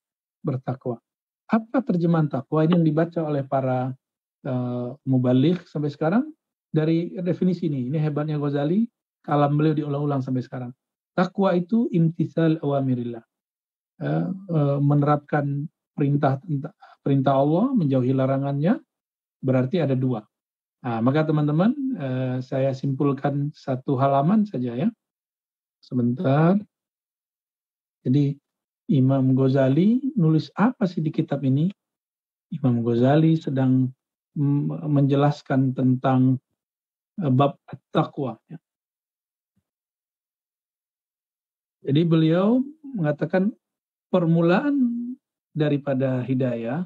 bertakwa. Apa terjemahan takwa ini yang dibaca oleh para mubaligh sampai sekarang? Dari definisi ini hebatnya Ghazali, kalam beliau diulang-ulang sampai sekarang. Takwa itu imtithal awamirillah, menerapkan perintah Allah, menjauhi larangannya, berarti ada dua. Nah, maka teman-teman, saya simpulkan satu halaman saja, ya. Sebentar. Jadi Imam Ghazali nulis apa sih di kitab ini? Imam Ghazali sedang menjelaskan tentang bab at-taqwa. Jadi beliau mengatakan permulaan daripada hidayah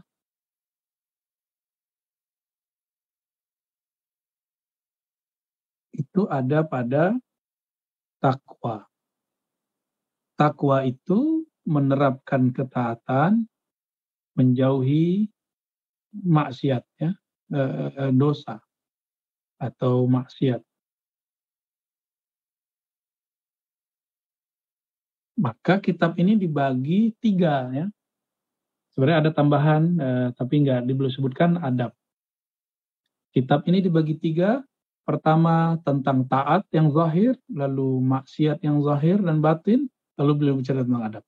itu ada pada takwa. Takwa itu menerapkan ketaatan, menjauhi maksiat, ya, dosa atau maksiat. Maka kitab ini dibagi 3, ya. Sebenarnya ada tambahan, tapi belum sebutkan adab. Kitab ini dibagi 3. Pertama tentang taat yang zahir, lalu maksiat yang zahir dan batin, lalu beliau bicara tentang adab.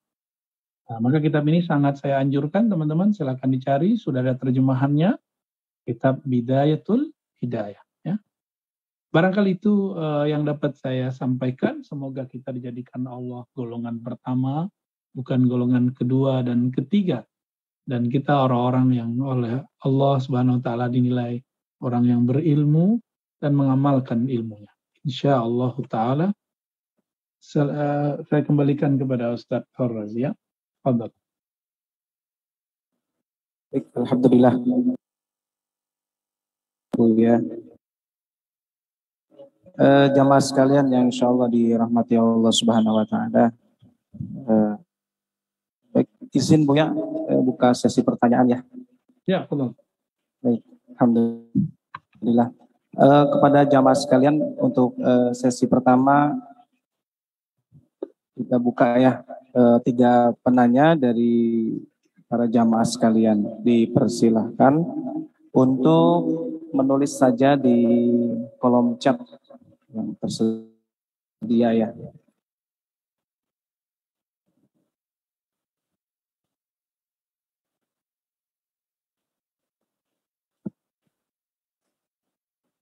Nah, maka kitab ini sangat saya anjurkan teman-teman, silakan dicari, sudah ada terjemahannya, kitab Bidayatul Hidayah. Ya. Barangkali itu yang dapat saya sampaikan, semoga kita dijadikan Allah golongan pertama, bukan golongan kedua dan ketiga. Dan kita orang-orang yang oleh Allah Subhanahu wa taala dinilai orang yang berilmu dan mengamalkan ilmunya. Insyaallah taala. Saya kembalikan kepada Ustaz Ar-Razi, ya. Fadhal. Baik, alhamdulillah. Ya. Jamaah sekalian yang insyaallah dirahmati Allah Subhanahu wa taala. Baik, izin Buya buka sesi pertanyaan, ya. Ya, fadhal. Baik, alhamdulillah. Kepada jamaah sekalian untuk sesi pertama kita buka, ya, 3 penanya dari para jamaah sekalian. Dipersilahkan untuk menulis saja di kolom chat yang tersedia, ya.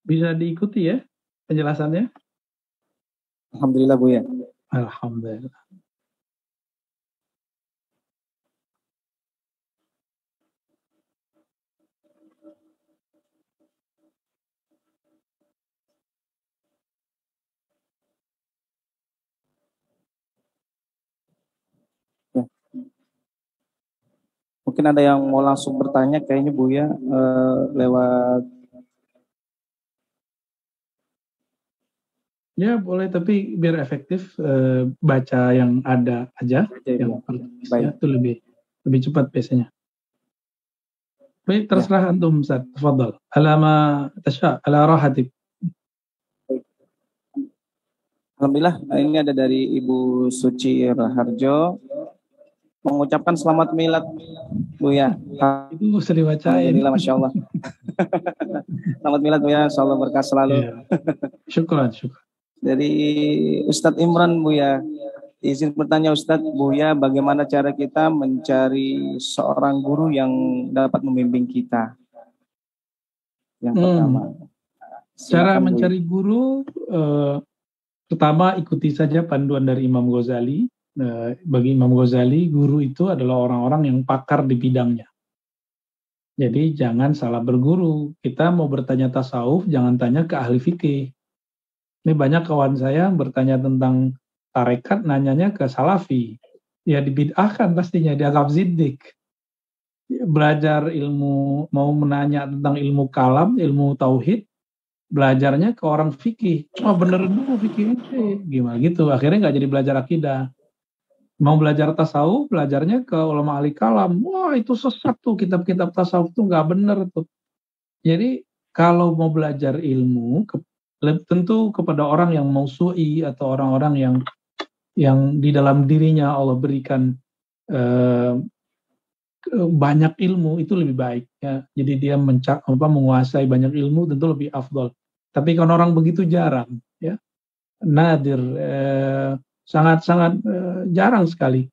Bisa diikuti, ya, penjelasannya? Alhamdulillah, Bu, ya. Alhamdulillah. Ya. Mungkin ada yang mau langsung bertanya, kayaknya Bu, ya, lewat. Ya boleh, tapi biar efektif baca yang ada aja, yang tertulisnya itu lebih cepat biasanya. Baik, terserah antum Ustaz. Tafadhal. Ala ma tasha, ala rahatik. Alhamdulillah, ini ada dari Ibu Suci Raharjo mengucapkan selamat milad, Bu, ya. Itu usah dibacain. Alhamdulillah, Masya Allah. Selamat milad, Bu, ya. Insyaallah berkah selalu. Ya. Syukran. Dari Ustadz Imran, Bu, ya. Izin bertanya Ustadz, Bu, ya, bagaimana cara kita mencari seorang guru yang dapat membimbing kita? Yang pertama. Cara mencari guru, pertama ikuti saja panduan dari Imam Ghazali. Bagi Imam Ghazali, guru itu adalah orang-orang yang pakar di bidangnya. Jadi jangan salah berguru. Kita mau bertanya tasawuf, jangan tanya ke ahli fikih. Ini banyak kawan saya bertanya tentang tarekat, nanyanya ke salafi. Ya dibid'ahkan pastinya, dianggap zindik. Belajar ilmu, mau menanya tentang ilmu kalam, ilmu tauhid, belajarnya ke orang fikih. Oh bener dulu fikih ini. Gimana gitu, akhirnya nggak jadi belajar akidah. Mau belajar tasawuf, belajarnya ke ulama ahli kalam. Wah itu sesat tuh, kitab-kitab tasawuf tuh nggak bener tuh. Jadi kalau mau belajar ilmu, tentu kepada orang yang mausu'i atau orang-orang yang di dalam dirinya Allah berikan banyak ilmu, itu lebih baik, ya. Jadi dia menguasai banyak ilmu tentu lebih afdol. Tapi kalau orang begitu jarang, ya, nadir, sangat-sangat jarang sekali.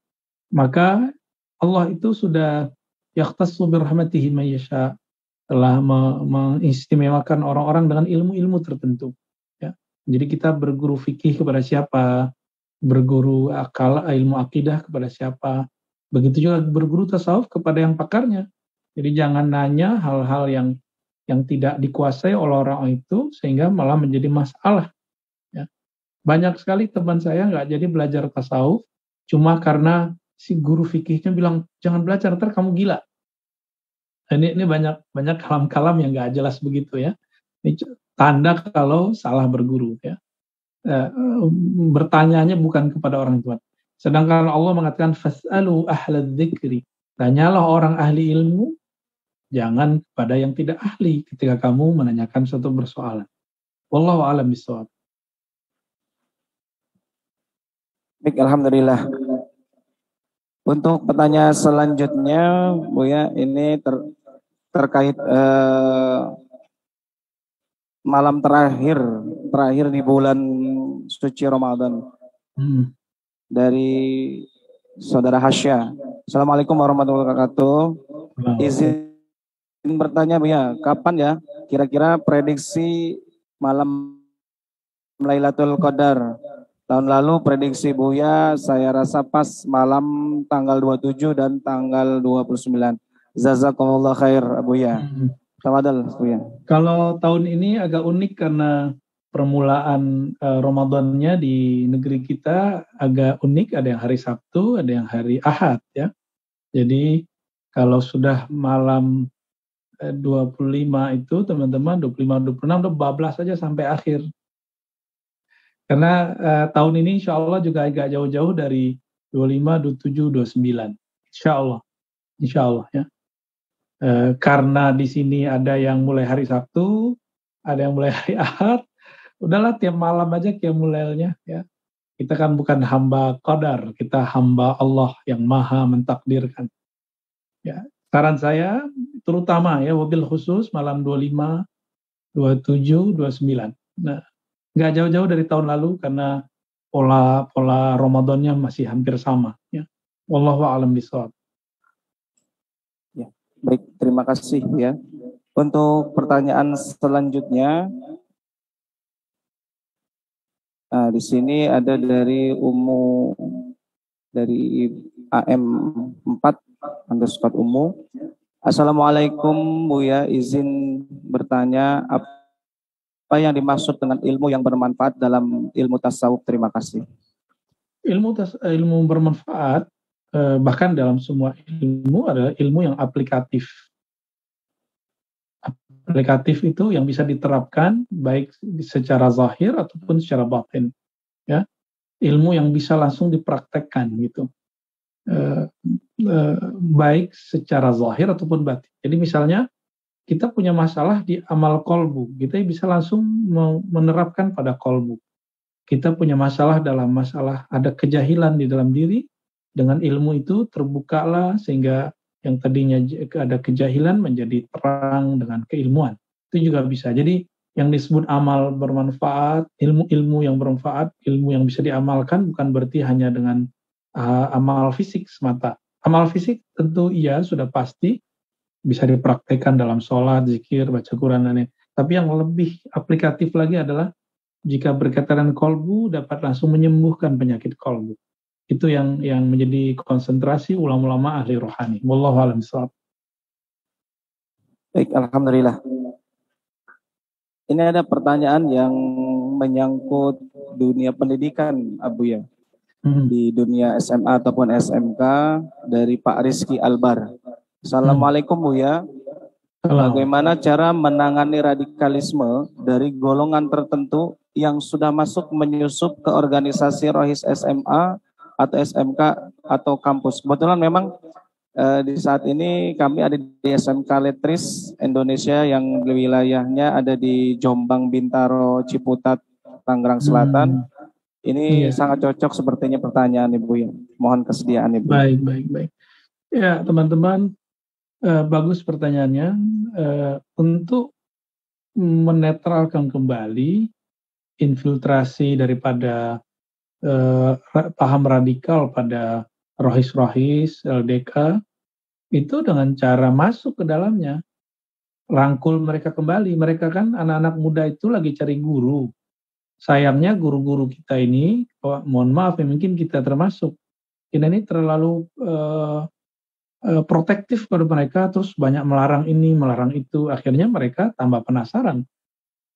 Maka Allah itu sudah yakhtassu birahmatihi may yasha, telah mengistimewakan orang-orang dengan ilmu-ilmu tertentu. Ya. Jadi kita berguru fikih kepada siapa, berguru akal ilmu akidah kepada siapa, Begitu juga berguru tasawuf kepada yang pakarnya. Jadi jangan nanya hal-hal yang tidak dikuasai oleh orang itu sehingga malah menjadi masalah. Ya. Banyak sekali teman saya nggak jadi belajar tasawuf cuma karena si guru fikihnya bilang jangan belajar ntar kamu gila. Ini banyak kalam-kalam yang nggak jelas begitu ya. Ini tanda kalau salah berguru ya. Bertanyanya bukan kepada orang tua. Sedangkan Allah mengatakan fas'alu ahlal dzikri. Tanyalah orang ahli ilmu, jangan kepada yang tidak ahli ketika kamu menanyakan suatu persoalan. Wallahu a'lam bishawab. Baik, alhamdulillah. Untuk pertanyaan selanjutnya, Buya, ini terkait malam terakhir di bulan suci Ramadan. Dari Saudara Hasya. Assalamualaikum warahmatullahi wabarakatuh. Izin bertanya, Buya, kapan ya kira-kira prediksi malam Lailatul Qadar? Tahun lalu prediksi Buya saya rasa pas malam tanggal 27 dan tanggal 29. Jazakumullah khair, Buya. Tafadhal, Buya. Kalau tahun ini agak unik karena permulaan Ramadannya di negeri kita agak unik, ada yang hari Sabtu, ada yang hari Ahad ya. Jadi kalau sudah malam 25 itu teman-teman 25 26 udah bablas saja sampai akhir. Karena tahun ini insya Allah juga agak jauh-jauh dari 25, 27, 29. Insya Allah ya. Karena di sini ada yang mulai hari Sabtu, ada yang mulai hari Ahad. Udahlah tiap malam aja qiyamul lailnya ya. Kita kan bukan hamba qadar, kita hamba Allah yang maha mentakdirkan. Ya, saran saya terutama ya wabil khusus malam 25, 27, 29. Nah, nggak jauh-jauh dari tahun lalu karena pola Ramadannya masih hampir sama ya. Wallahu a'lam bishawab. Ya, baik, terima kasih ya. Untuk pertanyaan selanjutnya, di sini ada dari dari AM4 _ Umu. Assalamualaikum Buya, izin bertanya apa yang dimaksud dengan ilmu yang bermanfaat dalam ilmu tasawuf? Terima kasih. Ilmu bermanfaat bahkan dalam semua ilmu adalah ilmu yang aplikatif. Aplikatif itu yang bisa diterapkan baik secara zahir ataupun secara batin. Ya, ilmu yang bisa langsung dipraktekkan gitu. Baik secara zahir ataupun batin. Jadi misalnya kita punya masalah di amal kolbu, kita bisa langsung menerapkan pada kolbu. Kita punya masalah ada kejahilan di dalam diri, dengan ilmu itu terbukalah sehingga yang tadinya ada kejahilan menjadi terang dengan keilmuan. Itu juga bisa. Jadi yang disebut amal bermanfaat, ilmu yang bermanfaat, ilmu yang bisa diamalkan bukan berarti hanya dengan amal fisik semata. Amal fisik tentu iya sudah pasti bisa dipraktekkan dalam sholat, zikir, baca Quran dan lain. Tapi yang lebih aplikatif lagi adalah jika berkaitan dengan kolbu dapat langsung menyembuhkan penyakit kolbu. Itu yang menjadi konsentrasi ulama-ulama ahli rohani. Wallahu a'lam bishawab. Baik, alhamdulillah. Ini ada pertanyaan yang menyangkut dunia pendidikan, Abu ya. Di dunia SMA ataupun SMK dari Pak Rizky Albar. Assalamualaikum Buya. Bagaimana cara menangani radikalisme dari golongan tertentu yang sudah masuk menyusup ke organisasi Rohis SMA atau SMK atau kampus? Kebetulan memang di saat ini kami ada di SMK Letris Indonesia yang wilayahnya ada di Jombang, Bintaro, Ciputat, Tangerang Selatan. Ini sangat cocok sepertinya pertanyaan Ibu ya. Mohon kesediaan Ibu. Baik. Ya teman-teman, bagus pertanyaannya. Untuk menetralkan kembali infiltrasi daripada paham radikal pada rohis-rohis, LDK, itu dengan cara masuk ke dalamnya, rangkul mereka kembali. Mereka kan anak-anak muda itu lagi cari guru. Sayangnya guru-guru kita ini, mohon maaf ya mungkin kita termasuk, Kita ini terlalu protektif pada mereka, terus banyak melarang ini, melarang itu, akhirnya mereka tambah penasaran.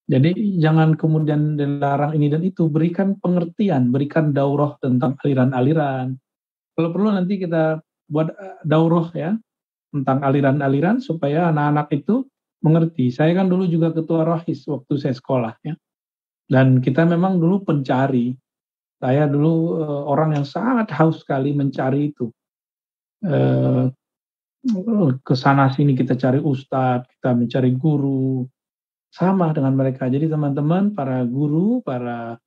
Jadi jangan kemudian dilarang ini dan itu, berikan pengertian, berikan daurah tentang aliran-aliran. Kalau perlu nanti kita buat daurah ya, tentang aliran-aliran supaya anak-anak itu mengerti. Saya kan dulu juga ketua rohis waktu saya sekolah ya. Dan kita memang dulu pencari. Saya dulu orang yang sangat haus sekali mencari itu. Ke sana sini kita cari ustadz, kita mencari guru, sama dengan mereka. Jadi teman-teman, para guru, para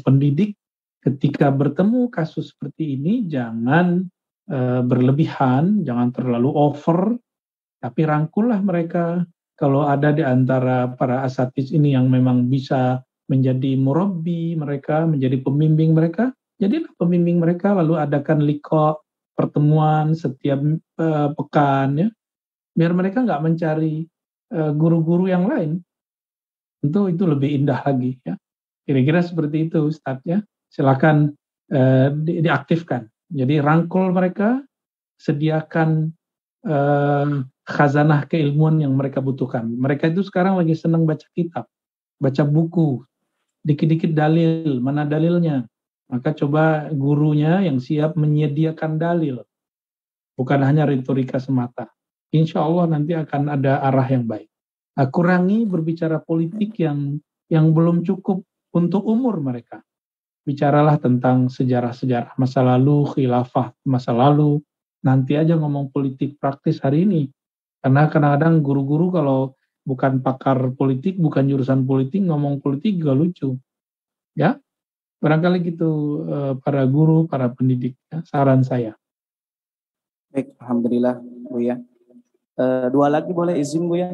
pendidik, ketika bertemu kasus seperti ini, jangan berlebihan, jangan terlalu over, tapi rangkullah mereka. Kalau ada di antara para asatidz ini yang memang bisa menjadi murabbi mereka, menjadi pembimbing mereka, jadilah pembimbing mereka, lalu adakan liqa, pertemuan setiap pekan ya, biar mereka nggak mencari guru-guru yang lain. Tentu itu lebih indah lagi ya. Kira-kira seperti itu Ustadz ya. Silakan diaktifkan. Jadi rangkul mereka, sediakan khazanah keilmuan yang mereka butuhkan. Mereka itu sekarang lagi senang baca kitab, baca buku, dikit-dikit dalil, mana dalilnya. Maka coba gurunya yang siap menyediakan dalil, bukan hanya retorika semata. Insya Allah nanti akan ada arah yang baik. Kurangi berbicara politik yang belum cukup untuk umur mereka. Bicaralah tentang sejarah-sejarah masa lalu, khilafah masa lalu. Nanti aja ngomong politik praktis hari ini. Karena kadang-kadang guru-guru kalau bukan pakar politik, bukan jurusan politik, ngomong politik gak lucu. Ya, barangkali gitu para guru, para pendidik. Ya, saran saya. Baik, alhamdulillah Bu ya. Dua lagi boleh izin Bu ya.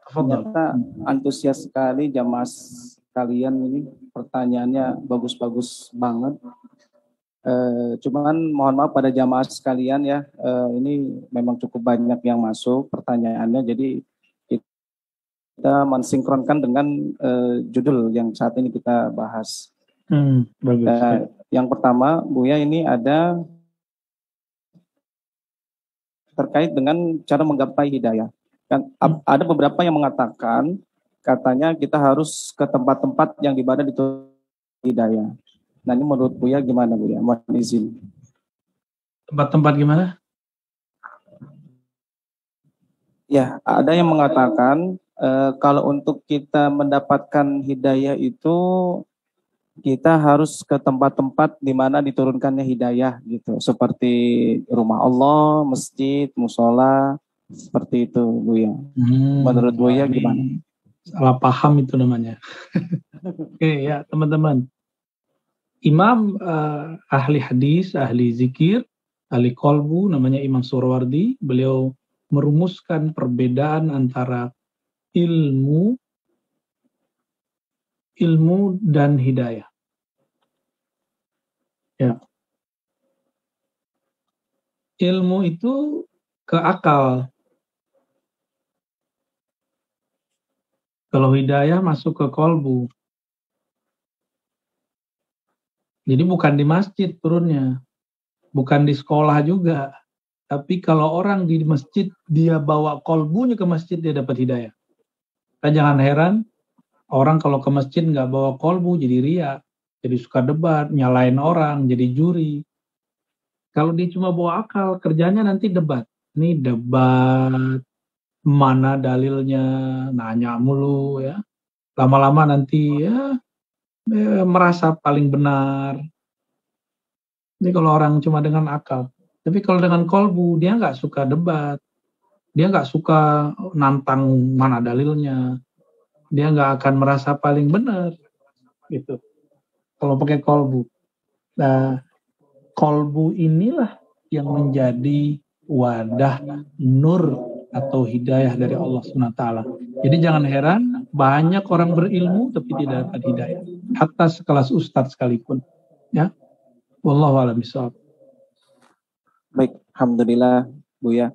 Ternyata antusias sekali jamaah kalian ini, pertanyaannya bagus-bagus banget. Cuman mohon maaf pada jamaah sekalian ya, ini memang cukup banyak yang masuk pertanyaannya, jadi kita mensinkronkan dengan judul yang saat ini kita bahas. Bagus. Yang pertama, Buya, ini ada terkait dengan cara menggapai hidayah. Kan ada beberapa yang mengatakan katanya kita harus ke tempat-tempat yang di mana diturunkan hidayah. Nah, ini menurut Buya gimana Buya? Mohon izin. Tempat-tempat gimana? Ya, ada yang mengatakan kalau untuk kita mendapatkan hidayah itu kita harus ke tempat-tempat di mana diturunkannya hidayah gitu, seperti rumah Allah, masjid, musola, seperti itu Buya. Menurut Buya gimana? Salah paham itu namanya. Oke ya teman-teman. Imam ahli hadis, ahli zikir, ahli kolbu, namanya Imam Suhrawardi. Beliau merumuskan perbedaan antara ilmu dan hidayah. Ya. Ilmu itu ke akal. Kalau hidayah masuk ke kolbu. Jadi bukan di masjid turunnya. Bukan di sekolah juga. Tapi kalau orang di masjid, dia bawa kolbunya ke masjid, dia dapat hidayah. Kita jangan heran, orang kalau ke masjid nggak bawa kolbu, jadi ria. Jadi suka debat, nyalain orang, jadi juri. Kalau dia cuma bawa akal, kerjanya nanti debat. Ini debat, mana dalilnya, nanya mulu ya. Lama-lama nanti ya merasa paling benar. Ini kalau orang cuma dengan akal. Tapi kalau dengan kolbu, dia nggak suka debat. Dia nggak suka nantang mana dalilnya. Dia nggak akan merasa paling benar. Gitu. Kalau pakai kolbu. Nah, kolbu inilah yang menjadi wadah nur atau hidayah dari Allah SWT. Jadi jangan heran, banyak orang berilmu tapi tidak dapat hidayah. Hatta sekelas ustadz sekalipun. Ya. Wallahu a'lam bishawab. Baik, alhamdulillah Buya.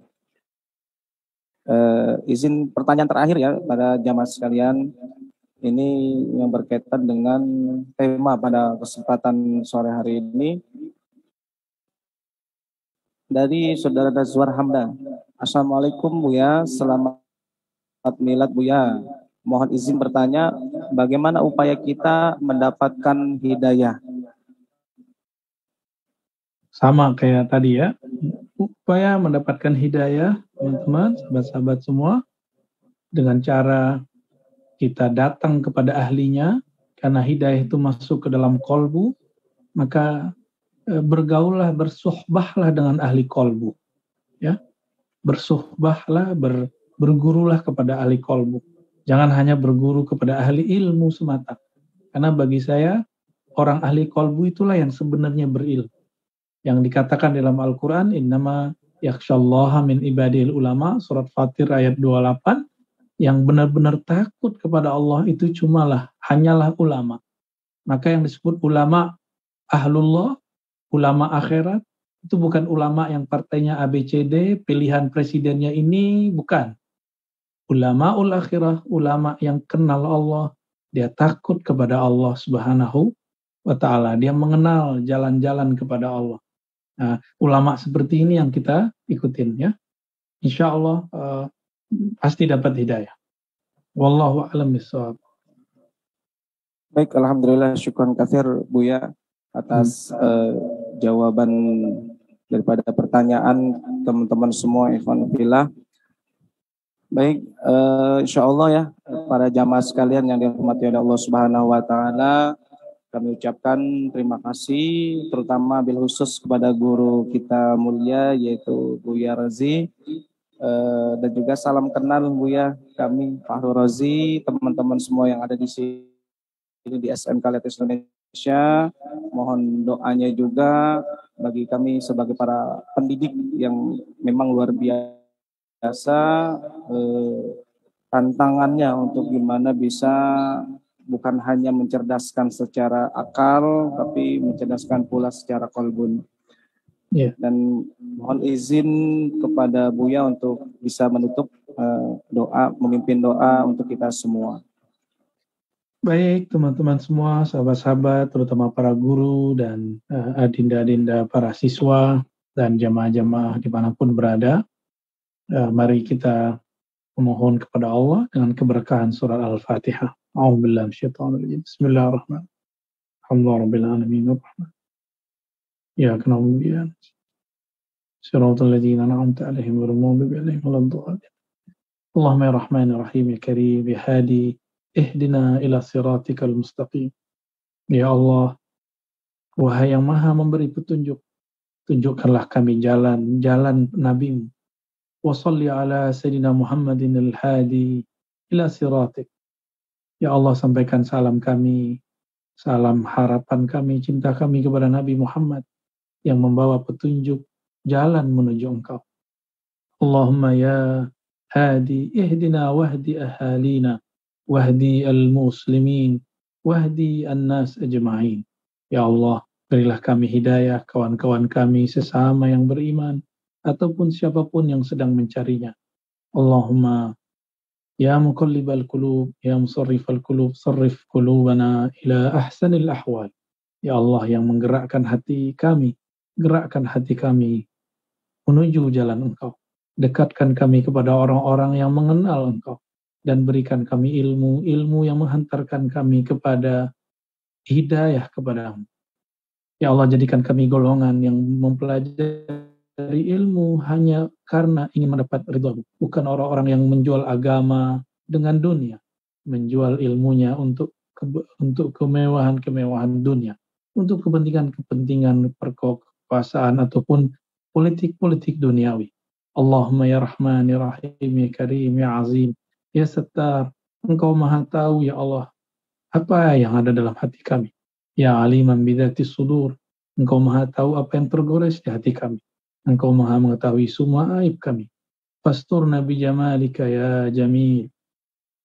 Izin pertanyaan terakhir ya pada jamaah sekalian. Ini yang berkaitan dengan tema pada kesempatan sore hari ini. Dari Saudara Nazwar Hamdan. Assalamualaikum Buya, selamat milad Buya. Mohon izin bertanya, bagaimana upaya kita mendapatkan hidayah? Sama kayak tadi ya, upaya mendapatkan hidayah, teman-teman, sahabat-sahabat semua, dengan cara kita datang kepada ahlinya, karena hidayah itu masuk ke dalam kolbu, maka bergaullah, bersuhbahlah dengan ahli kolbu, ya, bersuhbahlah, bergurulah kepada ahli kolbu. Jangan hanya berguru kepada ahli ilmu semata, karena bagi saya orang ahli kolbu itulah yang sebenarnya berilmu. Yang dikatakan dalam Al-Quran, innama yakhshallaha min ibadil ulama, surat Fatir ayat 28, yang benar-benar takut kepada Allah itu hanyalah ulama. Maka yang disebut ulama ahlullah, ulama akhirat, itu bukan ulama yang partainya ABCD, pilihan presidennya ini, bukan. Ulama ul akhirah, ulama yang kenal Allah, dia takut kepada Allah subhanahu wa ta'ala, dia mengenal jalan-jalan kepada Allah. Nah, ulama seperti ini yang kita ikutin ya. Insya Allah pasti dapat hidayah. Wallahu a'lam bishawab. Baik, alhamdulillah, syukran katsir Buya atas jawaban daripada pertanyaan teman-teman semua, ikhwan fillah. Baik, insya Allah ya, para jamaah sekalian yang dirahmati oleh Allah Subhanahu wa taala, kami ucapkan terima kasih terutama bil khusus kepada guru kita mulia yaitu Buya Razi, dan juga salam kenal Buya kami Fahru Razi, teman-teman semua yang ada di sini di SMK Letis Indonesia. Mohon doanya juga bagi kami sebagai para pendidik yang memang luar biasa, tantangannya untuk gimana bisa bukan hanya mencerdaskan secara akal, tapi mencerdaskan pula secara kolbun. Yeah. Dan mohon izin kepada Buya untuk bisa menutup doa, memimpin doa untuk kita semua. Baik teman-teman semua, sahabat-sahabat, terutama para guru dan adinda-adinda para siswa dan jamaah-jamaah dimanapun berada, mari kita memohon kepada Allah dengan keberkahan surat Al-Fatihah. A'udzubillahi minasyaitonir rajim. Bismillahirrahmanirrahim. Alhamdulillahirabbil alamin. Iyyaka na'budu wa iyyaka nasta'in. Shiratal ladzina an'amta 'alaihim ghairil maghdubi 'alaihim waladdallin. Allahumma ya Rahmanir Rahim ya Karim ya Hadi, ihdina ila siratikal mustaqim. Ya Allah, wahai yang maha memberi petunjuk, tunjukkanlah kami jalan Nabi-Mu. Wa shalli ala sayyidina Muhammadin al-hadi ila siratik. Ya Allah, sampaikan salam kami, salam harapan kami, cinta kami kepada Nabi Muhammad yang membawa petunjuk jalan menuju Engkau. Allahumma ya hadi ihdina wahdi ahalina wahdi al-muslimin wahdi an-nas ajma'in. Ya Allah, berilah kami hidayah kawan-kawan kami sesama yang beriman ataupun siapapun yang sedang mencarinya. Allahumma ya muqallibal qulub ya musarrifal qulub sarrif qulubana ila ahsanil ahwal. Ya Allah yang menggerakkan hati kami, gerakkan hati kami menuju jalan Engkau. Dekatkan kami kepada orang-orang yang mengenal Engkau dan berikan kami ilmu yang menghantarkan kami kepada hidayah kepadamu. Ya Allah, jadikan kami golongan yang mempelajari ilmu hanya karena ingin mendapat ridha-Mu, bukan orang-orang yang menjual agama dengan dunia, menjual ilmunya untuk kemewahan-kemewahan dunia, untuk kepentingan perkekuasaan ataupun politik duniawi. Allahumma ya Rahman ya Rahim ya Karim ya Azim ya Sattar, Engkau maha tahu ya Allah apa yang ada dalam hati kami. Ya aliman bidzati sudur, Engkau maha tahu apa yang tergores di hati kami. Engkau maha mengetahui semua aib kami. Fasturna bi jamalika ya jamil,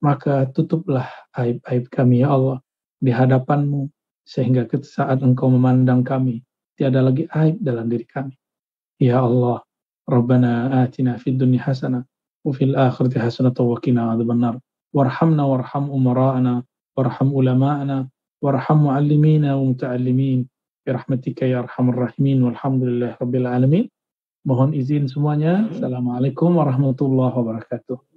maka tutuplah aib-aib kami ya Allah di hadapan-Mu, sehingga saat Engkau memandang kami tiada lagi aib dalam diri kami. Ya Allah, Rabbana atina fid dunya hasanah wa fil akhirati hasanah wa qina adzabannar. Warhamna warham umara'ana warham ulama'ana warham muallimina wa muta'allimin bi rahmatika ya arhamar rahimin walhamdulillahi rabbil alamin. Mohon izin semuanya. Assalamualaikum warahmatullahi wabarakatuh.